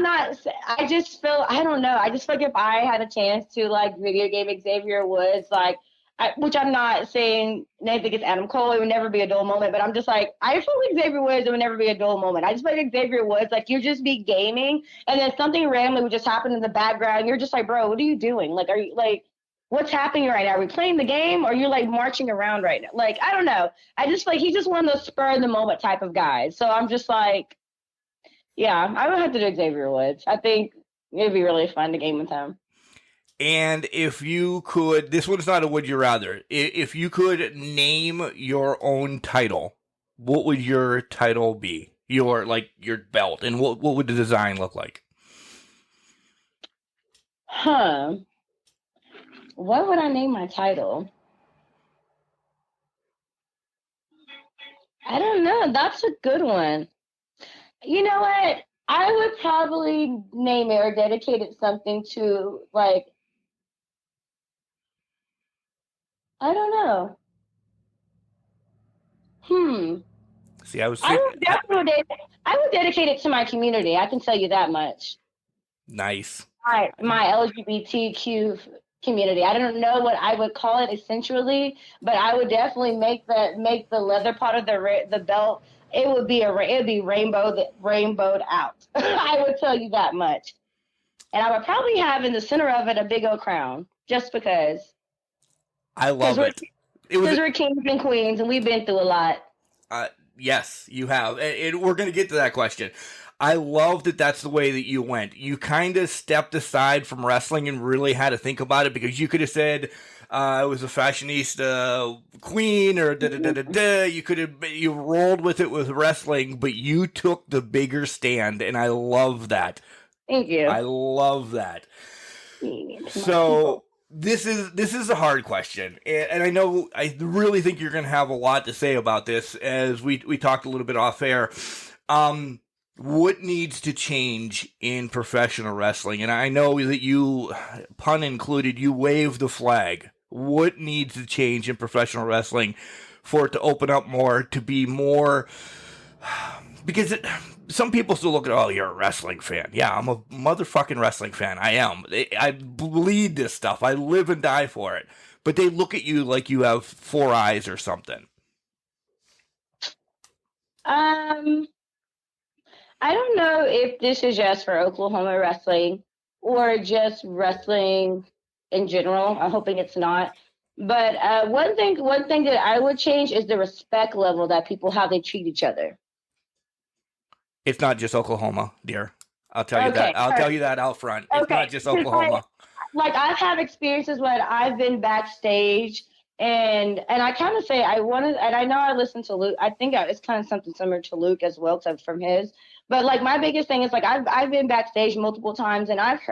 don't know. I just feel like if I had a chance to like video game Xavier Woods, like. Which I'm not saying anything against Adam Cole, it would never be a dull moment, but I'm just like, I feel like Xavier Woods, it would never be a dull moment. I just feel like Xavier Woods, like you just be gaming and then something randomly would just happen in the background. You're just like, bro, what are you doing? Like, are you like, what's happening right now? Are we playing the game or you're like marching around right now? Like, I don't know. I just feel like he's just one of those spur of the moment type of guys. So I'm just like, yeah, I would have to do Xavier Woods. I think it'd be really fun to game with him. And if you could, this one's not a would you rather. If you could name your own title, what would your title be? Your belt, and what would the design look like? What would I name my title? I don't know. That's a good one. You know what? I would probably name it or dedicate it something to like. I don't know. See, I would dedicate it to my community. I can tell you that much. Nice. My LGBTQ community. I don't know what I would call it essentially, but I would definitely make the leather part of the belt. It would be rainbowed out. I would tell you that much. And I would probably have in the center of it a big old crown, just because. I love it. Because we're kings and queens, and we've been through a lot. Yes, you have. And we're going to get to that question. I love that that's the way that you went. You kind of stepped aside from wrestling and really had to think about it, because you could have said I was a fashionista queen or da-da-da-da-da. You rolled with it with wrestling, but you took the bigger stand, and I love that. Thank you. I love that. So... This is a hard question, and I know I really think you're going to have a lot to say about this, as we talked a little bit off air. What needs to change in professional wrestling? And I know that you, pun included, you wave the flag. What needs to change in professional wrestling for it to open up more, to be more... Because some people still look at, oh, you're a wrestling fan. Yeah, I'm a motherfucking wrestling fan. I am. I bleed this stuff. I live and die for it. But they look at you like you have 4 eyes or something. I don't know if this is just for Oklahoma wrestling or just wrestling in general. I'm hoping it's not. But one thing that I would change is the respect level that people, how they treat each other. It's not just Oklahoma, dear. I'll tell you that. I'll tell you that out front. It's not just Oklahoma. Like I've had experiences when I've been backstage, and I kind of say I wanted, and I know I listened to Luke. I think it's kind of something similar to Luke as well, except from his. But like my biggest thing is like I've been backstage multiple times, and I've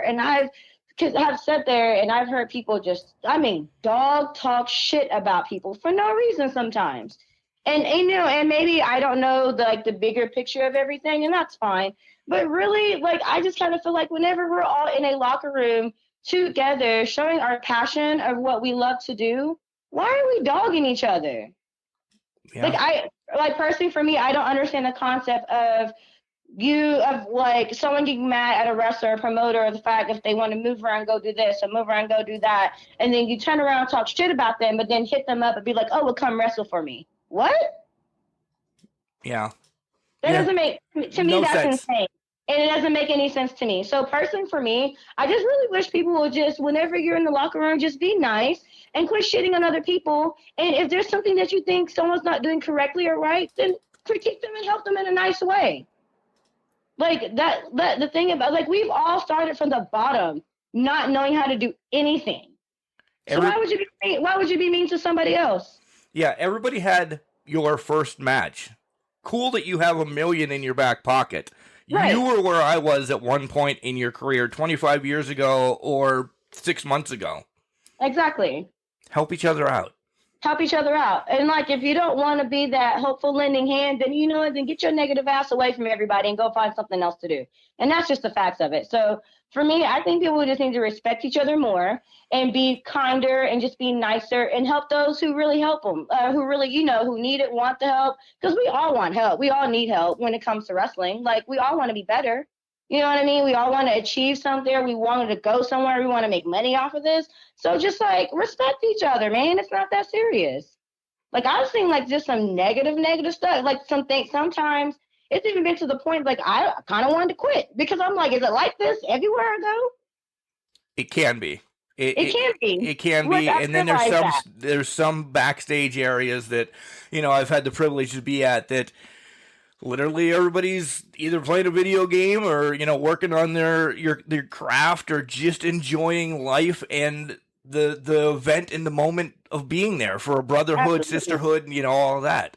sat there and I've heard people dog talk shit about people for no reason sometimes. And and maybe I don't know the bigger picture of everything, and that's fine. But really, like I just kind of feel like whenever we're all in a locker room together, showing our passion of what we love to do, why are we dogging each other? Yeah. Personally for me, I don't understand the concept of you of like someone getting mad at a wrestler or promoter or the fact if they want to move around, go do this or move around, go do that. And then you turn around and talk shit about them, but then hit them up and be like, oh, well, come wrestle for me. What? Yeah. That doesn't make, to me, No that's sense. insane. And it doesn't make any sense to me. So personally for me, I just really wish people would just, whenever you're in the locker room, just be nice and quit shitting on other people. And if there's something that you think someone's not doing correctly or right, then critique them and help them in a nice way. Like that the thing about, like, we've all started from the bottom, not knowing how to do anything. So why would you be mean to somebody else? Yeah, everybody had your first match. Cool that you have $1 million in your back pocket. Right. You were where I was at one point in your career 25 years ago or 6 months ago. Exactly. Help each other out. Help each other out. And like, if you don't want to be that hopeful lending hand, then you know what, then get your negative ass away from everybody and go find something else to do. And that's just the facts of it. So for me, I think people just need to respect each other more and be kinder and just be nicer and help those who really help them, who really, you know, who need it, want the help. Because we all want help. We all need help when it comes to wrestling. Like, we all want to be better. You know what I mean? We all want to achieve something. We want to go somewhere. We want to make money off of this. So just like respect each other, man. It's not that serious. Like, I've seen like just some negative stuff. Like sometimes it's even been to the point like I kind of wanted to quit because I'm like, is it like this everywhere I go? It can be. It can be. It can be. And then there's some backstage areas that, you know, I've had the privilege to be at that literally everybody's either playing a video game or, you know, working on their craft or just enjoying life and the event and the moment of being there for a brotherhood, sisterhood, you know, all of that.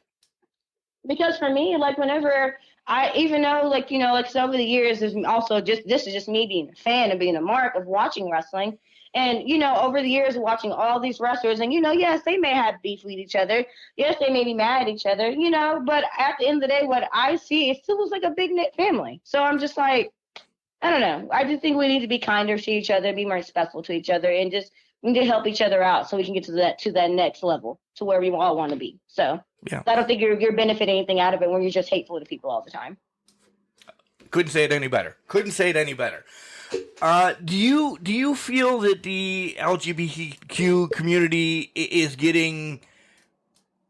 Because for me, like, whenever I, even though, like, you know, like, so over the years is also just, this is just me being a fan and being a mark of watching wrestling. And, you know, over the years watching all these wrestlers and, you know, yes, they may have beef with each other. Yes, they may be mad at each other, you know, but at the end of the day, what I see, it still was like a big knit family. So I'm just like, I don't know. I just think we need to be kinder to each other, be more respectful to each other, and just we need to help each other out so we can get to that next level, to where we all want to be. So yeah. I don't think you're benefiting anything out of it when you're just hateful to people all the time. Couldn't say it any better. Do you feel that the LGBTQ community is getting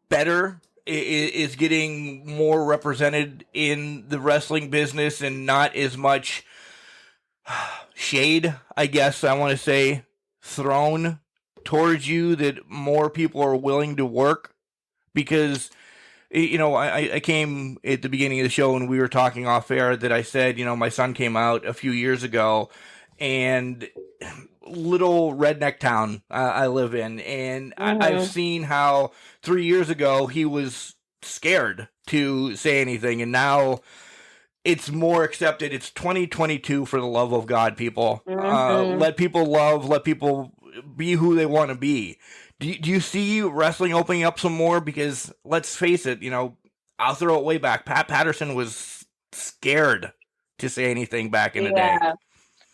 better, is getting more represented in the wrestling business and not as much shade, I guess I want to say, thrown towards you, that more people are willing to work? Because, you know, I came at the beginning of the show and we were talking off air that I said, you know, my son came out a few years ago, and little redneck town I live in, and I've seen how 3 years ago he was scared to say anything, and now it's more accepted. It's 2022, for the love of God, people. Let people love, let people be who they want to be. Do you see wrestling opening up some more? Because let's face it, you know, I'll throw it way back. Pat Patterson was scared to say anything back in the day.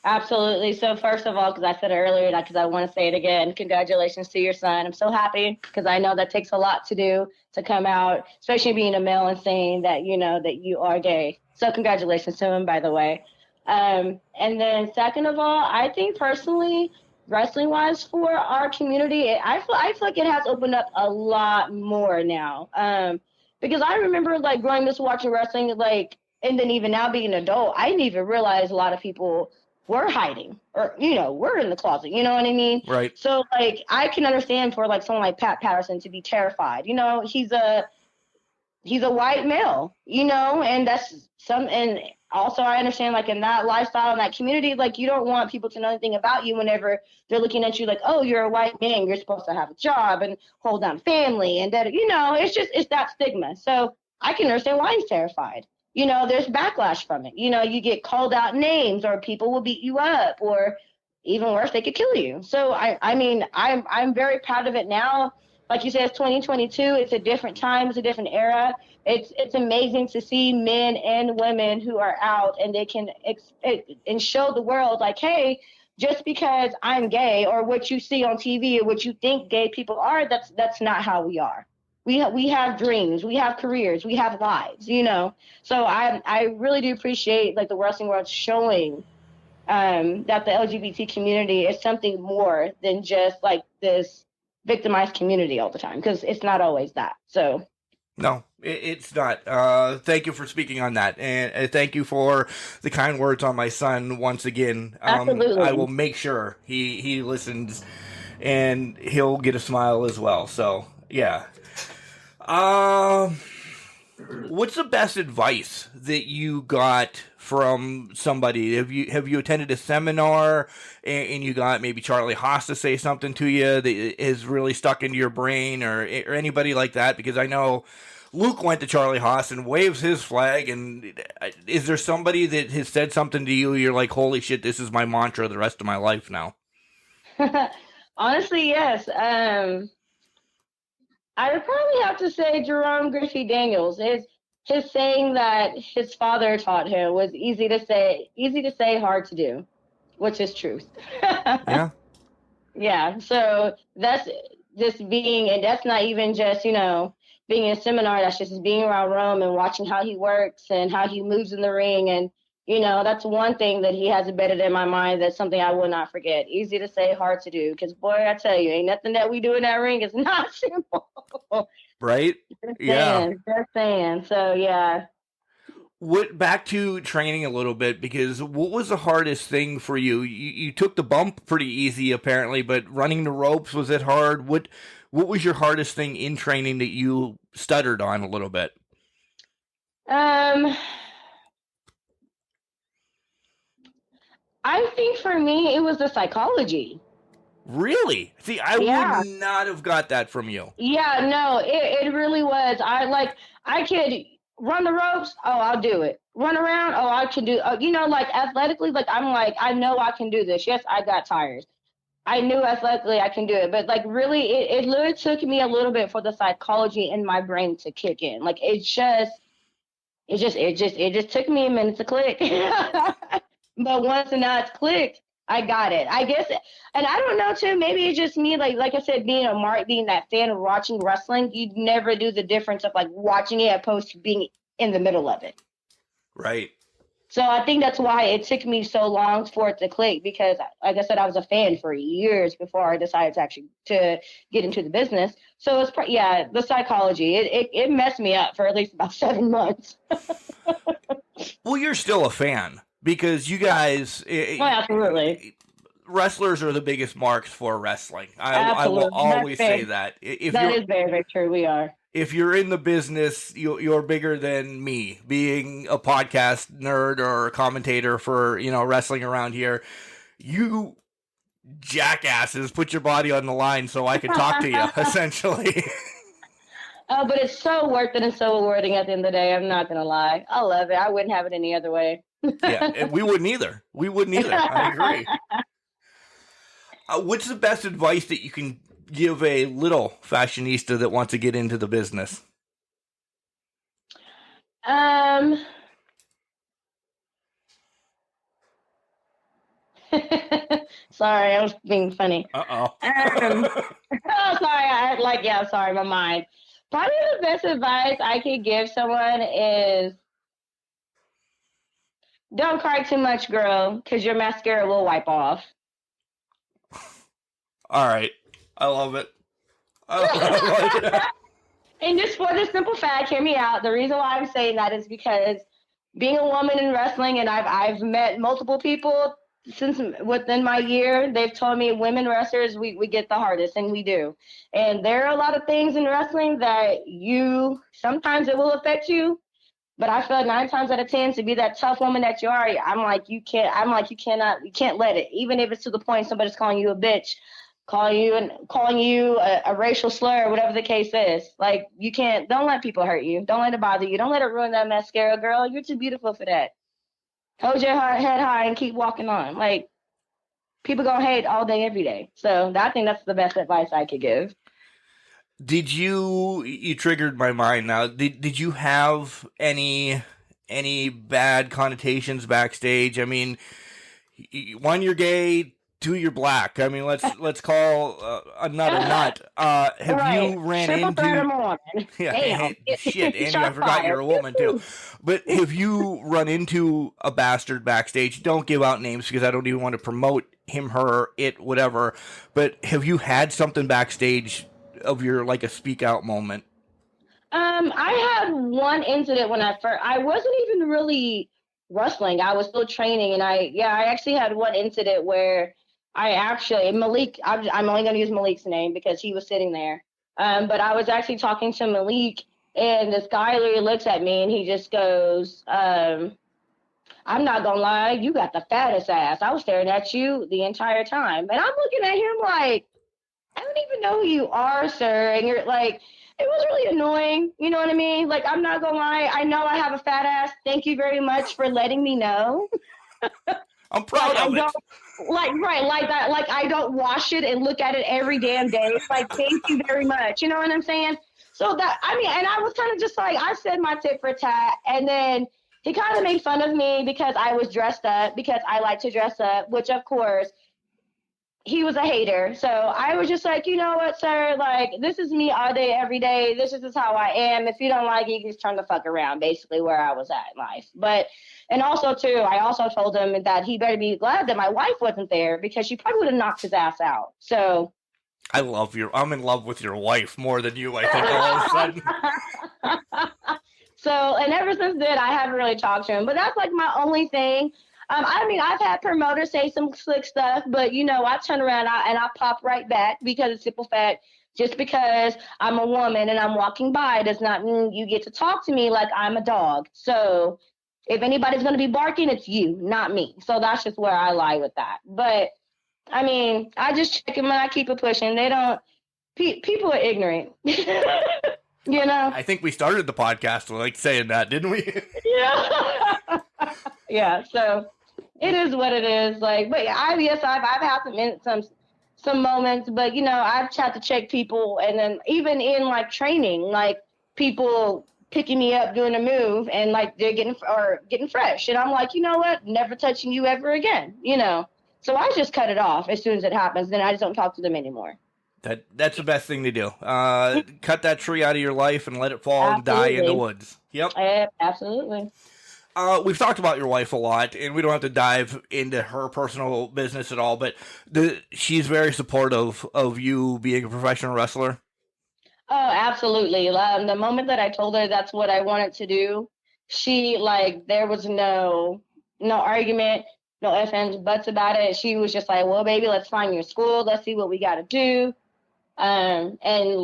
Absolutely. So first of all, because I said it earlier, because I want to say it again, congratulations to your son. I'm so happy, because I know that takes a lot to do, to come out, especially being a male and saying that, you know, that you are gay. So congratulations to him, by the way. And then second of all, I think personally, wrestling-wise for our community, I feel like it has opened up a lot more now. Because I remember, like, growing up watching wrestling, like, and then even now being an adult, I didn't even realize a lot of people were hiding, or, you know, we're in the closet, you know what I mean? Right. So, like, I can understand for, like, someone like Pat Patterson to be terrified. You know, he's a white male, you know, and and also I understand, like, in that lifestyle, in that community, like, you don't want people to know anything about you whenever they're looking at you like, oh, you're a white man, you're supposed to have a job and hold down family, and that, you know, it's that stigma. So I can understand why he's terrified. You know, there's backlash from it. You know, you get called out names, or people will beat you up, or even worse, they could kill you. So I mean, I'm very proud of it now. Like you said, it's 2022. It's a different time. It's a different era. It's amazing to see men and women who are out, and they can and show the world, like, hey, just because I'm gay, or what you see on TV or what you think gay people are, that's not how we are. we have dreams, we have careers, we have lives, you know. So I really do appreciate like the wrestling world showing that the LGBT community is something more than just like this victimized community all the time, because it's not always that. So No, it's not. Thank you for speaking on that, and thank you for the kind words on my son once again. absolutely. I will make sure he listens, and he'll get a smile as well. So yeah. What's the best advice that you got from somebody? Have you attended a seminar and you got maybe Charlie Haas to say something to you that is really stuck into your brain, or anybody like that? Because I know Luke went to Charlie Haas and waves his flag. And is there somebody that has said something to you? You're like, holy shit, this is my mantra the rest of my life now. Honestly, yes. I would probably have to say Jerome Griffey Daniels. His saying that his father taught him was easy to say, hard to do, which is truth. Yeah. Yeah. So that's just being, and that's not even just, you know, being in a seminar. That's just being around Rome and watching how he works and how he moves in the ring. And, you know, that's one thing that he has embedded in my mind. That's something I will not forget. Easy to say, hard to do. Because, boy, I tell you, ain't nothing that we do in that ring is not simple. Right? Yeah. Just saying. So, yeah. Back to training a little bit, because what was the hardest thing for you? You took the bump pretty easy, apparently, but running the ropes, was it hard? What was your hardest thing in training that you stuttered on a little bit? I think for me, it was the psychology. Really? See, I would not have got that from you. Yeah, no, it really was. I could run the ropes. Oh, I'll do it. Run around. Oh, I can do. You know, like athletically, like I'm like, I know I can do this. Yes, I got tires. I knew athletically I can do it, but like really, it literally took me a little bit for the psychology in my brain to kick in. Like it just took me a minute to click. But once the knots clicked, I got it. I guess, and I don't know too. Maybe it's just me. Like I said, being being that fan of watching wrestling, you'd never do the difference of like watching it opposed to being in the middle of it. Right. So I think that's why it took me so long for it to click, because, like I said, I was a fan for years before I decided to actually to get into the business. So it's the psychology. It messed me up for at least about 7 months. Well, you're still a fan, because you guys, absolutely, wrestlers are the biggest marks for wrestling. I will always say that. That is very, very true. We are. If you're in the business, you're bigger than me, being a podcast nerd or a commentator for, you know, wrestling around here. You jackasses put your body on the line so I can talk to you, essentially. Oh, but it's so worth it and so rewarding at the end of the day. I'm not going to lie. I love it. I wouldn't have it any other way. Yeah, and we wouldn't either. I agree. What's the best advice that you can give a little fashionista that wants to get into the business? Sorry, I was being funny. Uh-oh. Sorry, my mind. Probably the best advice I could give someone is don't cry too much, girl, because your mascara will wipe off. All right. I love it. I And just for the simple fact, hear me out. The reason why I'm saying that is because being a woman in wrestling, and I've met multiple people since within my year, they've told me women wrestlers, we get the hardest, and we do. And there are a lot of things in wrestling that sometimes it will affect you, but I feel 9 times out of 10 to be that tough woman that you are, you can't let it, even if it's to the point somebody's calling you a bitch, calling you a racial slur, whatever the case is. Like, don't let people hurt you. Don't let it bother you. Don't let it ruin that mascara, girl. You're too beautiful for that. Hold your head high and keep walking on. Like, people gonna hate all day, every day. So I think that's the best advice I could give. Did you triggered my mind now. Did you have any bad connotations backstage? I mean, 1, you're gay, to your black. I mean, let's call a nut a nut. Have you ran into? Yeah, shit, Andy, I forgot you're a woman too. But have you run into a bastard backstage? Don't give out names because I don't even want to promote him, her, it, whatever. But have you had something backstage of your like a speak out moment? I had one incident when I wasn't even really wrestling. I was still training, and I actually had one incident where Malik, I'm only going to use Malik's name because he was sitting there. But I was actually talking to Malik, and this guy literally looks at me and he just goes, I'm not going to lie, you got the fattest ass. I was staring at you the entire time. And I'm looking at him like, I don't even know who you are, sir. And you're like, it was really annoying. You know what I mean? Like, I'm not gonna lie. I know I have a fat ass. Thank you very much for letting me know. I'm proud of it. Like that. Like, I don't wash it and look at it every damn day. It's like, thank you very much. You know what I'm saying? So that, I mean, and I was kind of just like, I said my tit for tat. And then he kind of made fun of me because I was dressed up, because I like to dress up, which of course, he was a hater. So I was just like, you know what, sir? Like, this is me all day, every day. This is just how I am. If you don't like it, you can just turn the fuck around, basically where I was at in life. But, and also too, I also told him that he better be glad that my wife wasn't there because she probably would have knocked his ass out. So. I'm in love with your wife more than you, I think, all of a sudden. So, and ever since then, I haven't really talked to him. But that's like my only thing. I mean, I've had promoters say some slick stuff, but, you know, I turn around and I pop right back because it's simple fact. Just because I'm a woman and I'm walking by does not mean you get to talk to me like I'm a dog. So if anybody's going to be barking, it's you, not me. So that's just where I lie with that. But, I mean, I just check them and I keep it pushing. They don't – people are ignorant. You know? I think we started the podcast like saying that, didn't we? Yeah. Yeah, so it is what it is. Like, but I've had some moments, but you know, I've had to check people, and then even in like training, like people picking me up doing a move, and like they're getting fresh, and I'm like, you know what, never touching you ever again, you know. So I just cut it off as soon as it happens. Then I just don't talk to them anymore. That's the best thing to do. Cut that tree out of your life and let it fall and die in the woods. Yep. Absolutely. We've talked about your wife a lot, and we don't have to dive into her personal business at all, but she's very supportive of you being a professional wrestler. Oh, absolutely. The moment that I told her that's what I wanted to do, she, like, there was no argument, no ifs, ands, buts about it. She was just like, well, baby, let's find your school. Let's see what we got to do. And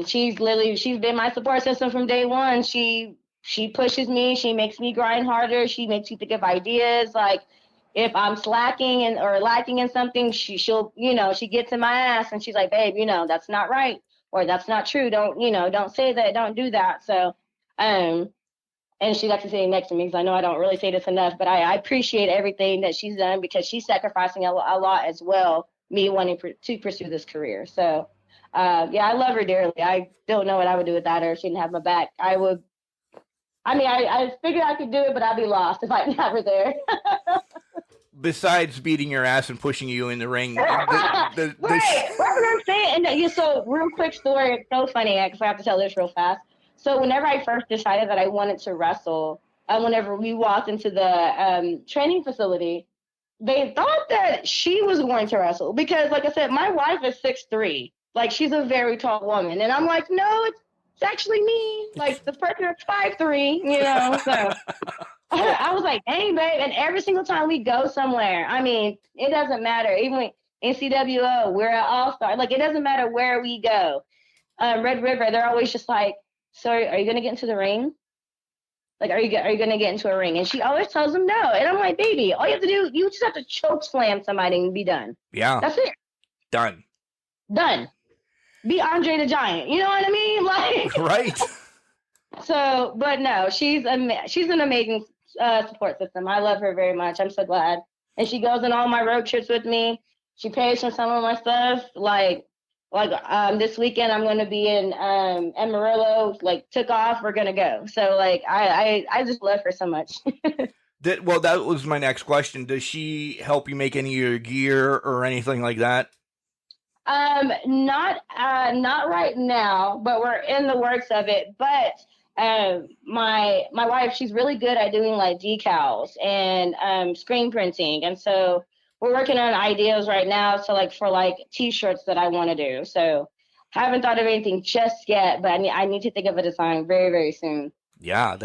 she's been my support system from day one. She pushes me. She makes me grind harder. She makes me think of ideas. Like, if I'm slacking or lacking in something, she'll, you know, she gets in my ass and she's like, babe, you know, that's not right. Or that's not true. Don't say that. Don't do that. So, and she's actually sitting next to me because I know I don't really say this enough, but I appreciate everything that she's done because she's sacrificing a lot as well, me wanting to pursue this career. So, yeah, I love her dearly. I don't know what I would do without her if she didn't have my back. I figured I could do it, but I'd be lost if I didn't have her there. Besides beating your ass and pushing you in the ring. Right, that's what I'm saying. And so, real quick story. It's so funny because I have to tell this real fast. So whenever I first decided that I wanted to wrestle, whenever we walked into the training facility, they thought that she was going to wrestle because, like I said, my wife is 6'3". Like, she's a very tall woman. And I'm like, no, it's actually me. Like, the person is 5'3", you know. So I was like, dang, babe. And every single time we go somewhere, I mean, it doesn't matter. Even NCWO, we're an all-star. Like, it doesn't matter where we go. Red River, they're always just like, so are you going to get into the ring? Like, are you going to get into a ring? And she always tells them no. And I'm like, baby, all you have to do, you just have to choke slam somebody and be done. Yeah. That's it. Done. Be Andre the Giant. You know what I mean? Like, right. So, but no, she's an amazing support system. I love her very much. I'm so glad. And she goes on all my road trips with me. She pays for some of my stuff. Like this weekend I'm going to be in Amarillo. Like, took off, we're going to go. So like I just love her so much. That was my next question. Does she help you make any of your gear or anything like that? Not right now, but we're in the works of it. But my wife, she's really good at doing like decals and screen printing, and so we're working on ideas right now. So like for like T-shirts that I want to do. So haven't thought of anything just yet, but I need to think of a design very, very soon. Yeah,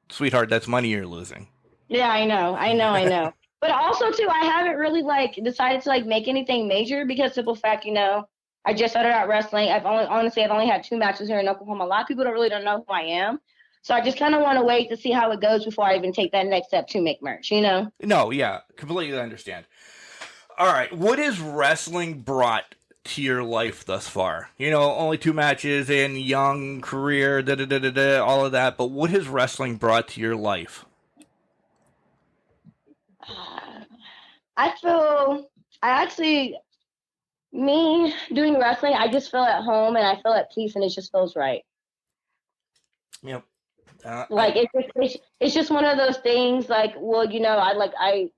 sweetheart, that's money you're losing. Yeah, I know. But also too, I haven't really like decided to like make anything major because simple fact, I just started out wrestling. I've only had 2 matches here in Oklahoma. A lot of people don't know who I am. So I just kind of want to wait to see how it goes before I even take that next step to make merch, No, yeah, completely understand. All right, what has wrestling brought to your life thus far? Only 2 matches in, young career, all of that. But what has wrestling brought to your life? Me doing wrestling, I just feel at home and I feel at peace and it just feels right. Yep. It's just one of those things like, well, I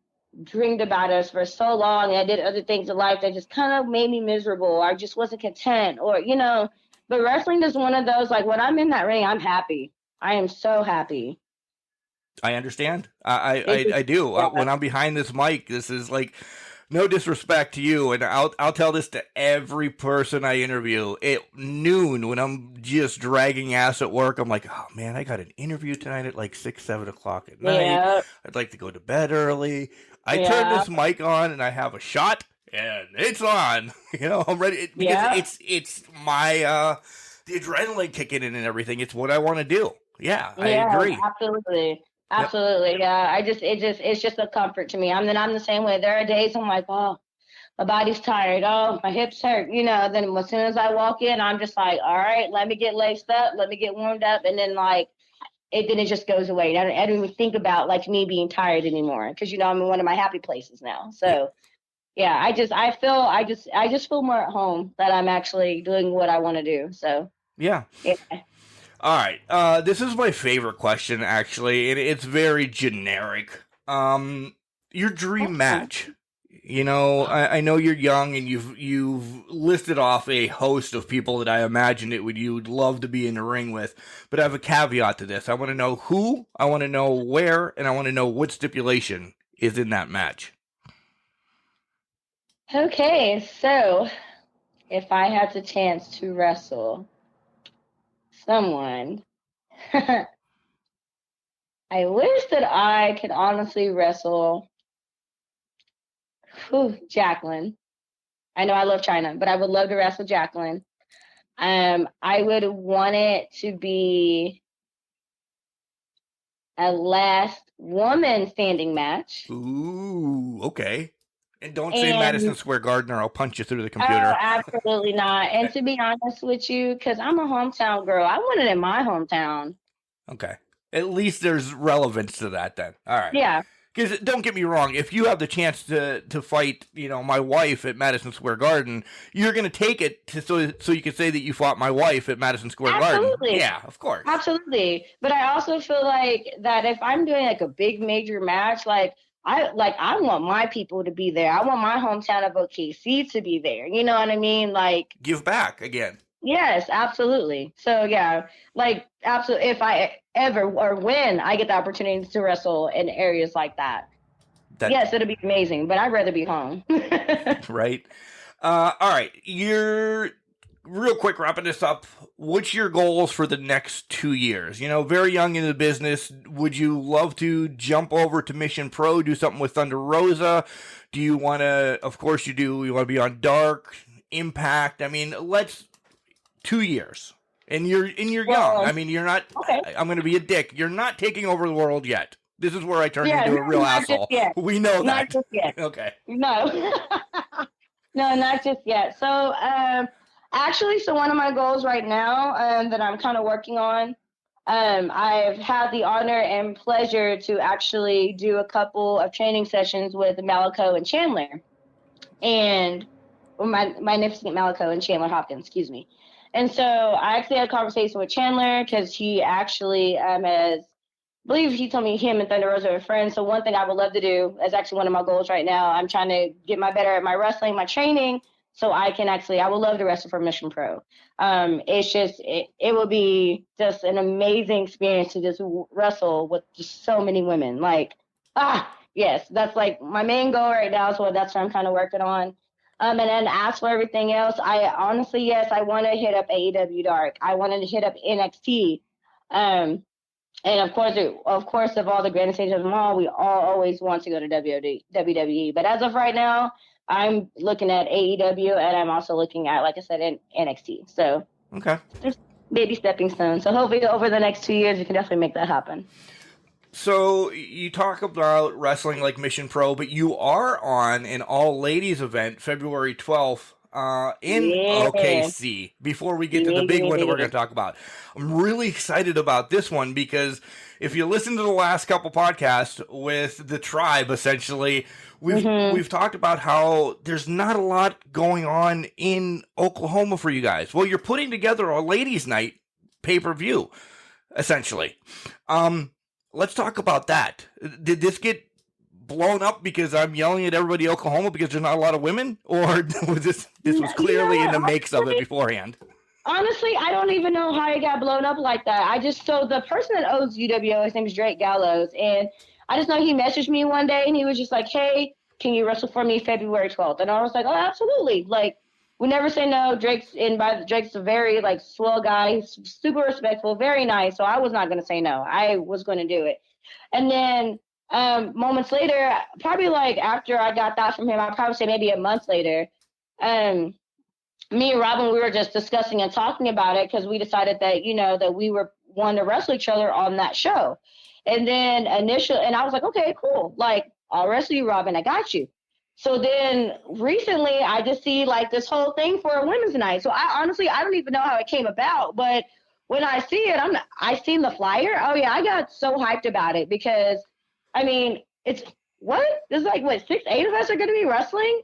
dreamed about us for so long and I did other things in life that just kind of made me miserable. I just wasn't content but wrestling is one of those, like when I'm in that ring, I'm happy. I am so happy. I understand. I do. Yeah. When I'm behind this mic, this is like, no disrespect to you, and I'll tell this to every person I interview. At noon, when I'm just dragging ass at work, I'm like, oh man, I got an interview tonight at like 6, 7 o'clock at night. Yeah. I'd like to go to bed early. I turn this mic on and I have a shot, and it's on. I'm ready because it's my the adrenaline kicking in and everything. It's what I want to do. Yeah, I agree. Absolutely. Yeah. It's just a comfort to me. I'm the same way. There are days I'm like, oh, my body's tired. Oh, my hips hurt. Then as soon as I walk in, I'm just like, all right, let me get laced up. Let me get warmed up. And then it just goes away. I don't even think about like me being tired anymore. Cause I'm in one of my happy places now. So yeah, I just feel more at home that I'm actually doing what I want to do. So yeah. All right, this is my favorite question, actually, and it's very generic. Your dream match. I know you're young, and you've listed off a host of people that I imagine you would love to be in the ring with, but I have a caveat to this. I want to know who, I want to know where, and I want to know what stipulation is in that match. Okay, so if I had the chance to wrestle someone, I wish that I could honestly wrestle Jacqueline. I know I love China, but I would love to wrestle Jacqueline. I would want it to be a last woman standing match. Ooh, okay. And don't say Madison Square Garden or I'll punch you through the computer. Oh, absolutely not. And to be honest with you, because I'm a hometown girl, I want it in my hometown. Okay. At least there's relevance to that then. All right. Yeah. Because don't get me wrong, if you have the chance to fight, my wife at Madison Square Garden, you're going to take it so you can say that you fought my wife at Madison Square Garden. Yeah, of course. Absolutely. But I also feel like that if I'm doing like a big major match, I want my people to be there. I want my hometown of OKC to be there. You know what I mean? Like give back again. Yes, absolutely. So yeah, absolutely. If I ever or when I get the opportunity to wrestle in areas like that, yes, it'll be amazing. But I'd rather be home. Right. All right. You're real quick wrapping this up. What's your goals for the next 2 years? Very young in the business. Would you love to jump over to Mission Pro, do something with Thunder Rosa? Do you want to? Of course you do. You want to be on Dark, Impact. 2 years, and you're young. You're not. Okay. I'm going to be a dick. You're not taking over the world yet. This is where I turn into a real asshole. We know that. Not just yet. Okay. No. No, not just yet. So, actually, one of my goals right now that I'm kind of working on, I've had the honor and pleasure to actually do a couple of training sessions with Malico and Chandler, and my magnificent Malico and Chandler Hopkins, excuse me. And so I actually had a conversation with Chandler because he actually has believe he told me him and Thunder Rosa are friends. So one thing I would love to do is actually one of my goals right now. I'm trying to get better at my wrestling, my training, so I can I would love to wrestle for Mission Pro. It's just, it would be just an amazing experience to just wrestle with just so many women. Like, yes, that's like my main goal right now. So that's what I'm kind of working on. And then as for everything else, I honestly, yes, I want to hit up AEW Dark. I wanted to hit up NXT. And of course, of all the grandest stages of them all, we all always want to go to WWE. But as of right now, I'm looking at AEW, and I'm also looking at, like I said, in NXT. So okay, there's baby stepping stones. So hopefully over the next 2 years, we can definitely make that happen. So you talk about wrestling like Mission Pro, but you are on an all-ladies event February 12th in OKC, before we get to the big one that we're going to talk about. I'm really excited about this one because if you listen to the last couple podcasts with the tribe, essentially, we've talked about how there's not a lot going on in Oklahoma for you guys. Well, you're putting together a ladies' night pay-per-view, essentially. Let's talk about that. Did this get blown up because I'm yelling at everybody in Oklahoma because there's not a lot of women, or was this was clearly in the makes of it beforehand? Honestly, I don't even know how it got blown up like that. So the person that owns UWO, his name is Drake Gallows, and I just know he messaged me one day and he was just like, "Hey, can you wrestle for me February 12th?" And I was like, "Oh, absolutely!" Like, we never say no. Drake's a very like swell guy. He's super respectful, very nice. So I was not going to say no. I was going to do it. And then moments later, probably like after I got that from him, I'd probably say maybe a month later, me and Robin, we were just discussing and talking about it because we decided that, that we were wanting to wrestle each other on that show. And then and I was like, okay, cool. Like, I'll wrestle you, Robin. I got you. So then recently I just see like this whole thing for a women's night. So I don't even know how it came about, but when I see it, I seen the flyer. Oh yeah, I got so hyped about it because there's like 6-8 of us are going to be wrestling.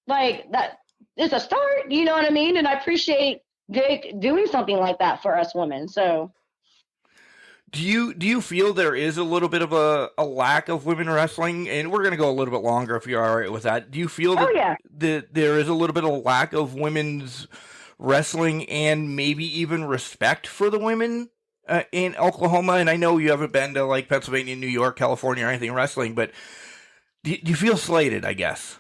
Like, that is a start, you know what I mean? And I appreciate Jake doing something like that for us women. So do you feel there is a little bit of a lack of women wrestling? And we're going to go a little bit longer if you're all right with that. Do you feel that, that there is a little bit of a lack of women's wrestling and maybe even respect for the women in Oklahoma? And I know you haven't been to like Pennsylvania, New York, California, or anything wrestling, but do you feel slated, I guess?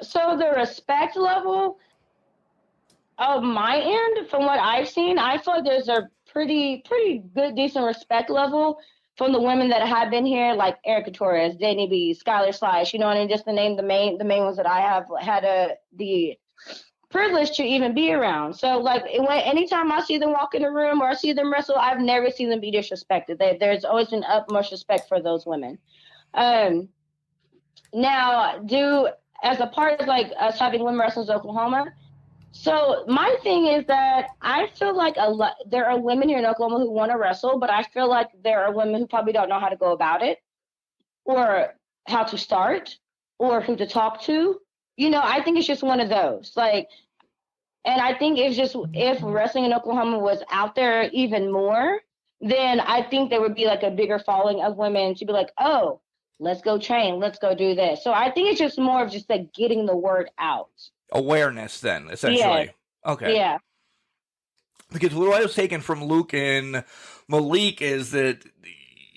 So the respect level of my end, from what I've seen, I feel like there's a pretty good, decent respect level from the women that have been here, like Erica Torres, Danny B, Skylar Slice, and just to name the main ones that I have had the privilege to even be around. So like anytime I see them walk in the room or I see them wrestle, I've never seen them be disrespected. There's always been utmost respect for those women. Now, as a part of like us having women wrestlers in Oklahoma, so my thing is that I feel like there are women here in Oklahoma who want to wrestle, but I feel like there are women who probably don't know how to go about it, or how to start, or who to talk to. I think it's just one of those. Like, and I think if wrestling in Oklahoma was out there even more, then I think there would be like a bigger following of women to be like, oh, let's go train, let's go do this. So I think it's just more of just like getting the word out. Awareness, then, essentially. Yeah. Okay. Yeah. Because what I was taking from Luke and Malik is that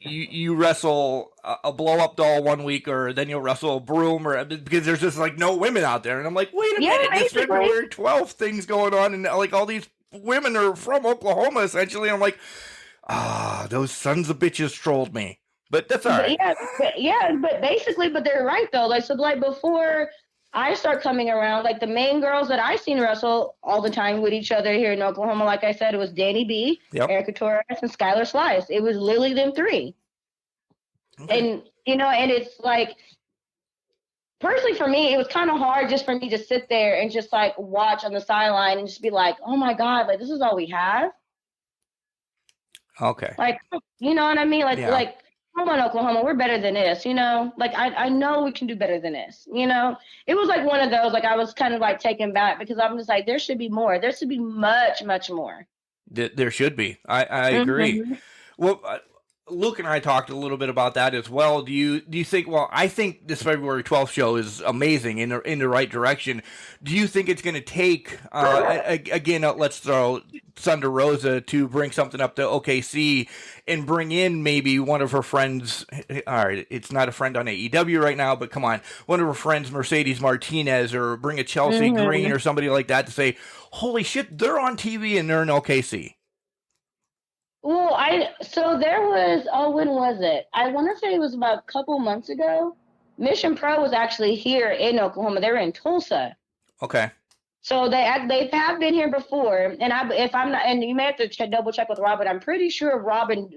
you wrestle a blow-up doll one week, or then you'll wrestle a broom, or because there's just like no women out there. And I'm like, wait a minute, this February 12th thing's going on, and like all these women are from Oklahoma, essentially. And I'm like, those sons of bitches trolled me. But that's all right. But they're right though. Like, so like before I start coming around, like the main girls that I've seen wrestle all the time with each other here in Oklahoma, like I said, it was Danny B, Erica Torres, and Skylar Slice. It was literally them three. Okay. And, and it's like, personally for me, it was kind of hard just for me to sit there and just like watch on the sideline and just be like, oh my God, like this is all we have. Okay. Like, you know what I mean? Like, come on, Oklahoma, we're better than this, Like, I know we can do better than this, It was like one of those, like, I was kind of like taken back because I'm just like, there should be more. There should be much, much more. There should be. I agree. Well, Luke and I talked a little bit about that as well. Do you think? Well, I think this February 12th show is amazing in the right direction. Do you think it's going to take again? Let's throw Thunder Rosa to bring something up to OKC and bring in maybe one of her friends. All right, it's not a friend on AEW right now, but come on, one of her friends, Mercedes Martinez, or bring a Chelsea Green or somebody like that to say, "Holy shit, they're on TV and they're in OKC." Well, so there was, when was it? I want to say it was about a couple months ago. Mission Pro was actually here in Oklahoma. They were in Tulsa. Okay. So they have been here before, and if I'm not, and you may have to double check with Robin. I'm pretty sure Robin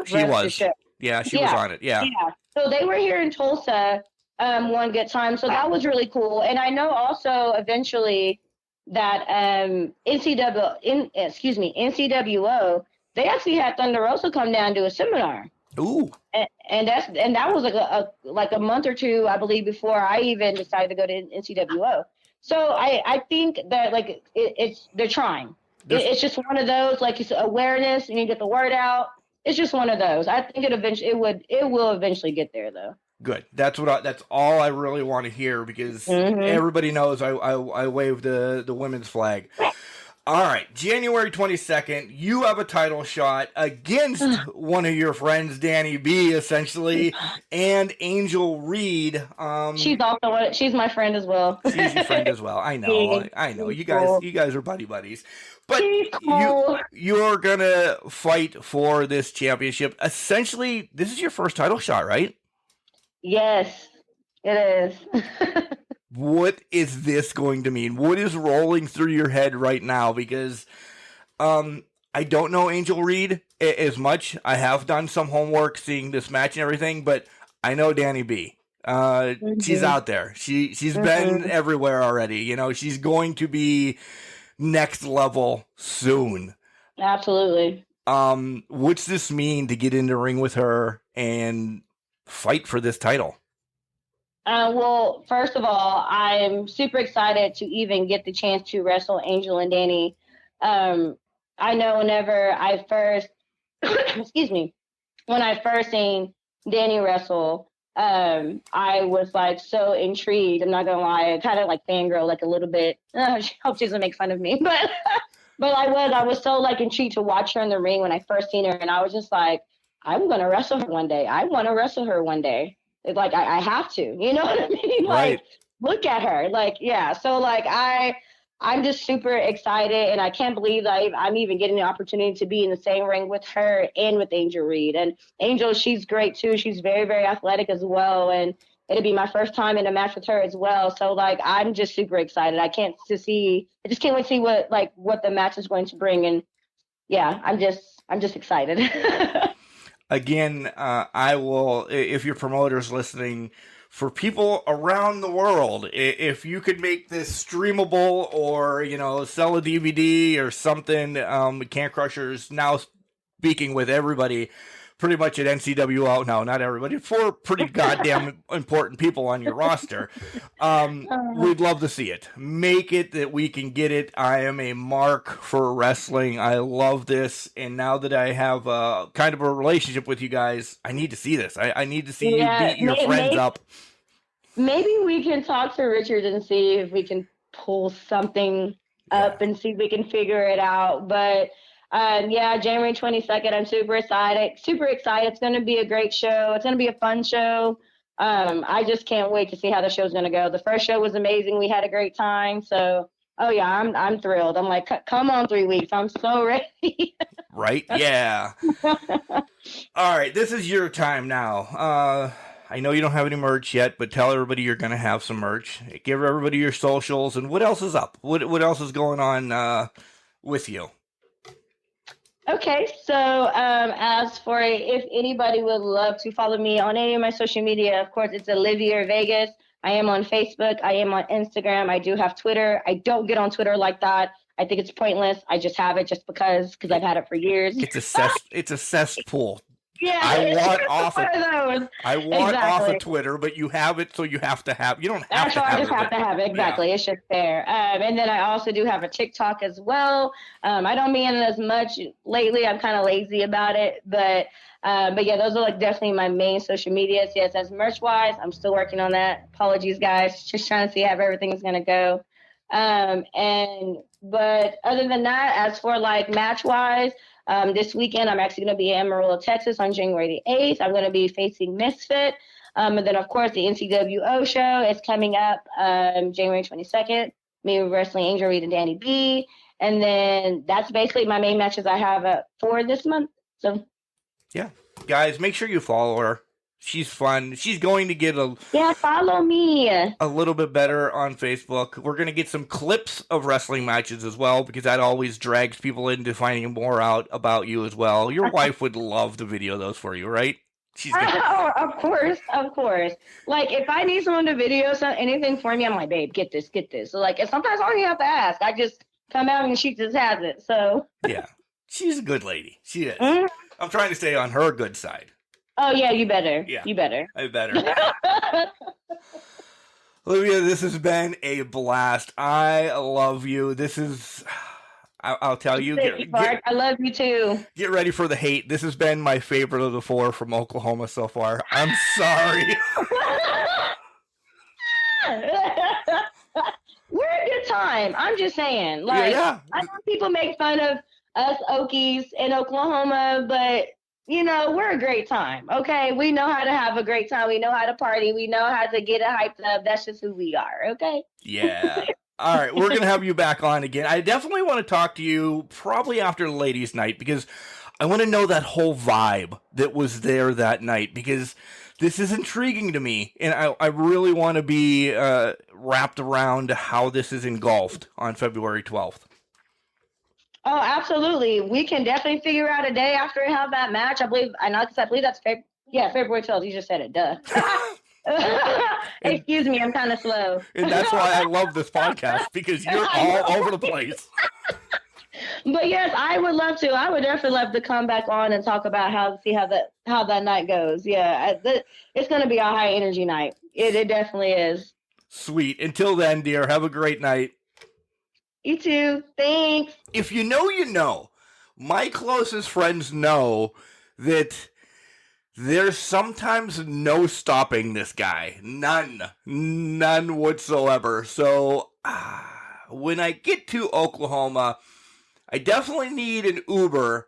she was. The show. Yeah, she was on it. Yeah. Yeah. So they were here in Tulsa one good time. So that was really cool. And I know also eventually that NCWO. They actually had Thunder Rosa come down and do a seminar. Ooh. And that was like a month or two, I believe, before I even decided to go to NCWO. So I think that they're trying. It's just one of those, it's awareness and you get the word out. It's just one of those. I think it will eventually get there though. Good. That's all I really want to hear, because everybody knows I wave the women's flag. All right, January 22nd, you have a title shot against one of your friends, Danny B, essentially, and Angel Reed. She's my friend as well. She's your friend as well. I know. You guys are buddies. But you're gonna fight for this championship. Essentially, this is your first title shot, right? Yes, it is. What is this going to mean? What is rolling through your head right now? Because I don't know Angel Reed as much. I have done some homework seeing this match and everything, but I know Danny B. She's out there. She's been everywhere already. You know, she's going to be next level soon. Absolutely. What's this mean to get in the ring with her and fight for this title? Well, first of all, I'm super excited to even get the chance to wrestle Angel and Danny. I know whenever I first, when I first seen Danny wrestle, I was so intrigued. I'm not gonna lie, I kind of fangirl a little bit. I hope she doesn't make fun of me, but I was so intrigued to watch her in the ring when I first seen her, and I was just I'm gonna wrestle her one day. I want to wrestle her one day. It's I have to, you know what I mean? Right. Look at her. Yeah. So I'm just super excited, and I can't believe that I'm even getting the opportunity to be in the same ring with her and with Angel Reed. And Angel, she's great too. She's very, very athletic as well. And it'll be my first time in a match with her as well. So I'm just super excited. I just can't wait to see what the match is going to bring. And yeah, I'm just excited. Again, I will, if your promoter's listening, for people around the world, if you could make this streamable or, sell a DVD or something, Can Crushers now speaking with everybody pretty much at NCWO. No, not everybody. 4 pretty goddamn important people on your roster. We'd love to see it. Make it that we can get it. I am a mark for wrestling. I love this. And now that I have kind of a relationship with you guys, I need to see this. I need to see you beat your friends up. Maybe we can talk to Richard and see if we can pull something up and see if we can figure it out. But January 22nd, I'm super excited. It's going to be a great show. It's going to be a fun show. I just can't wait to see how the show's going to go. The first show was amazing. We had a great time. So, I'm thrilled. I'm come on 3 weeks. I'm so ready. Right? Yeah. All right. This is your time now. I know you don't have any merch yet, but tell everybody you're going to have some merch. Give everybody your socials, and what else is up? What else is going on with you? Okay, so as for if anybody would love to follow me on any of my social media, of course, it's Olivìer Vegos. I am on Facebook. I am on Instagram. I do have Twitter. I don't get on Twitter like that. I think it's pointless. I just have it just because I've had it for years. It's a cesspool. Yeah, I want it's off one of, of those. I want off Exactly. of Twitter, but you have it, so you have to have. You don't have That's to why I have just it. have to have it. Exactly. It's just there. And then I also do have a TikTok as well. I don't be in it as much lately. I'm kind of lazy about it, but yeah, those are like definitely my main social medias. Yes, as merch wise, I'm still working on that. Apologies, guys. Just trying to see how everything's gonna go. But other than that, as for like match wise, this weekend I'm actually gonna be in Amarillo, Texas on January the 8th. I'm gonna be facing Misfit. And then, of course, the NCWO show is coming up January 22nd. Me with Wrestling Angel Reed and Danny B. And then that's basically my main matches I have for this month. So, Yeah. Guys, make sure you follow her. She's fun. She's going to get follow me. a little bit better on Facebook. We're going to get some clips of wrestling matches as well, because that always drags people into finding more out about you as well. Your wife would love to video those for you, right? Oh, of course. Like, if I need someone to video anything for me, I'm like, babe, get this. So, like, and sometimes I don't even have to ask. I just come out and she just has it. So, yeah, she's a good lady. She is. Mm-hmm. I'm trying to stay on her good side. Oh, yeah, you better. Yeah. You better. I better. Olivia, this has been a blast. I love you. This is... I'll tell you. I love you too. Get ready for the hate. This has been my favorite of the four from Oklahoma so far. I'm sorry. We're a good time. I'm just saying. Like, yeah. I know people make fun of us Okies in Oklahoma, but you know, we're a great time. Okay, we know how to have a great time. We know how to party. We know how to get it hyped up. That's just who we are. Okay. Yeah. All right, we're going to have you back on again. I definitely want to talk to you probably after ladies' night, because I want to know that whole vibe that was there that night, because this is intriguing to me, and I really want to be wrapped around how this is engulfed on February 12th. Oh, absolutely. We can definitely figure out a day after we have that match. I believe that's February 12th. You just said it, duh. Excuse me, I'm kind of slow. And that's why I love this podcast, because you're all over the place. But yes, I would love to. I would definitely love to come back on and talk about how that night goes. Yeah, it's going to be a high energy night. It definitely is. Sweet. Until then, dear, have a great night. You too. Thanks. If you know, you know. My closest friends know that there's sometimes no stopping this guy. None whatsoever. So, when I get to Oklahoma, I definitely need an Uber.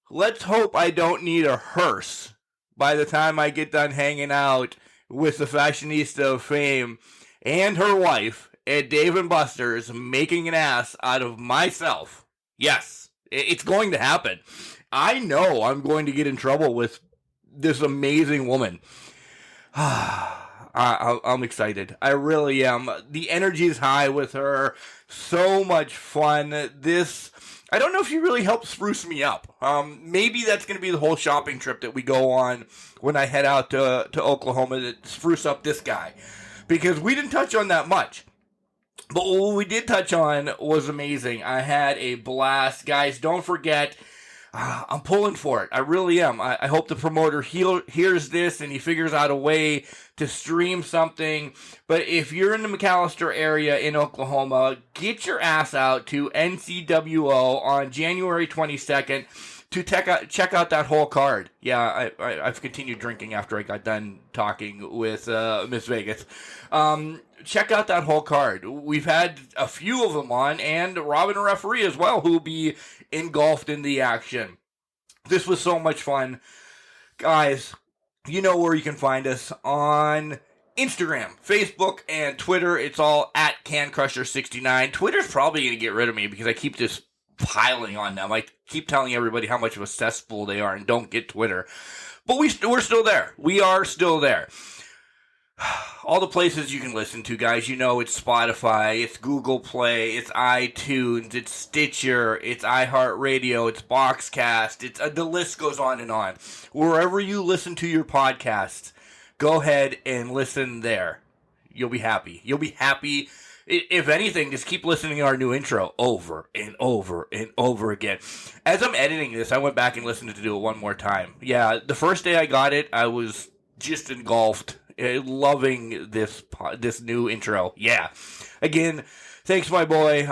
Let's hope I don't need a hearse by the time I get done hanging out with the Fashionista of Fame and her wife at Dave & Buster's, making an ass out of myself. Yes, it's going to happen. I know I'm going to get in trouble with this amazing woman. I'm excited. I really am. The energy is high with her. So much fun. I don't know if she really helped spruce me up. Maybe that's going to be the whole shopping trip that we go on when I head out to Oklahoma to spruce up this guy. Because we didn't touch on that much. But what we did touch on was amazing. I had a blast. Guys, don't forget, I'm pulling for it. I really am. I hope the promoter hears this and he figures out a way to stream something. But if you're in the McAllister area in Oklahoma, get your ass out to NCWO on January 22nd to check out that whole card. Yeah, I've continued drinking after I got done talking with Miss Vegas. Check out that whole card. We've had a few of them on, and Robin, a referee as well, who will be engulfed in the action. This was so much fun. Guys, you know where you can find us on Instagram, Facebook, and Twitter. It's all at CanCrusher69. Twitter's probably going to get rid of me because I keep just piling on them. I keep telling everybody how much of a cesspool they are and don't get Twitter. But we're still there. We are still there. All the places you can listen to, guys, you know, it's Spotify, it's Google Play, it's iTunes, it's Stitcher, it's iHeartRadio, it's Boxcast, the list goes on and on. Wherever you listen to your podcasts, go ahead and listen there. You'll be happy. You'll be happy If anything, just keep listening to our new intro over and over and over again. As I'm editing this, I went back and listened to do it one more time. Yeah, the first day I got it, I was just engulfed, loving this new intro. Yeah. Again, thanks, my boy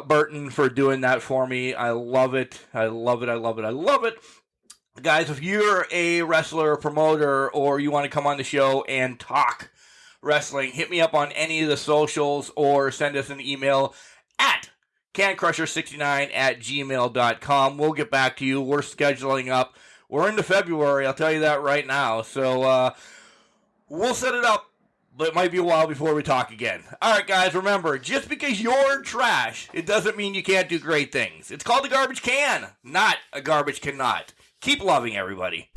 Burton, for doing that for me. I love it. I love it. I love it. I love it. Guys, if you're a wrestler or promoter or you want to come on the show and talk wrestling, hit me up on any of the socials or send us an email at cancrusher69@gmail.com. We'll get back to you. We're scheduling up. We're into February, I'll tell you that right now. So we'll set it up, but it might be a while before we talk again. All right, guys, remember, just because you're trash, it doesn't mean you can't do great things. It's called a garbage can, not a garbage cannot. Keep loving everybody.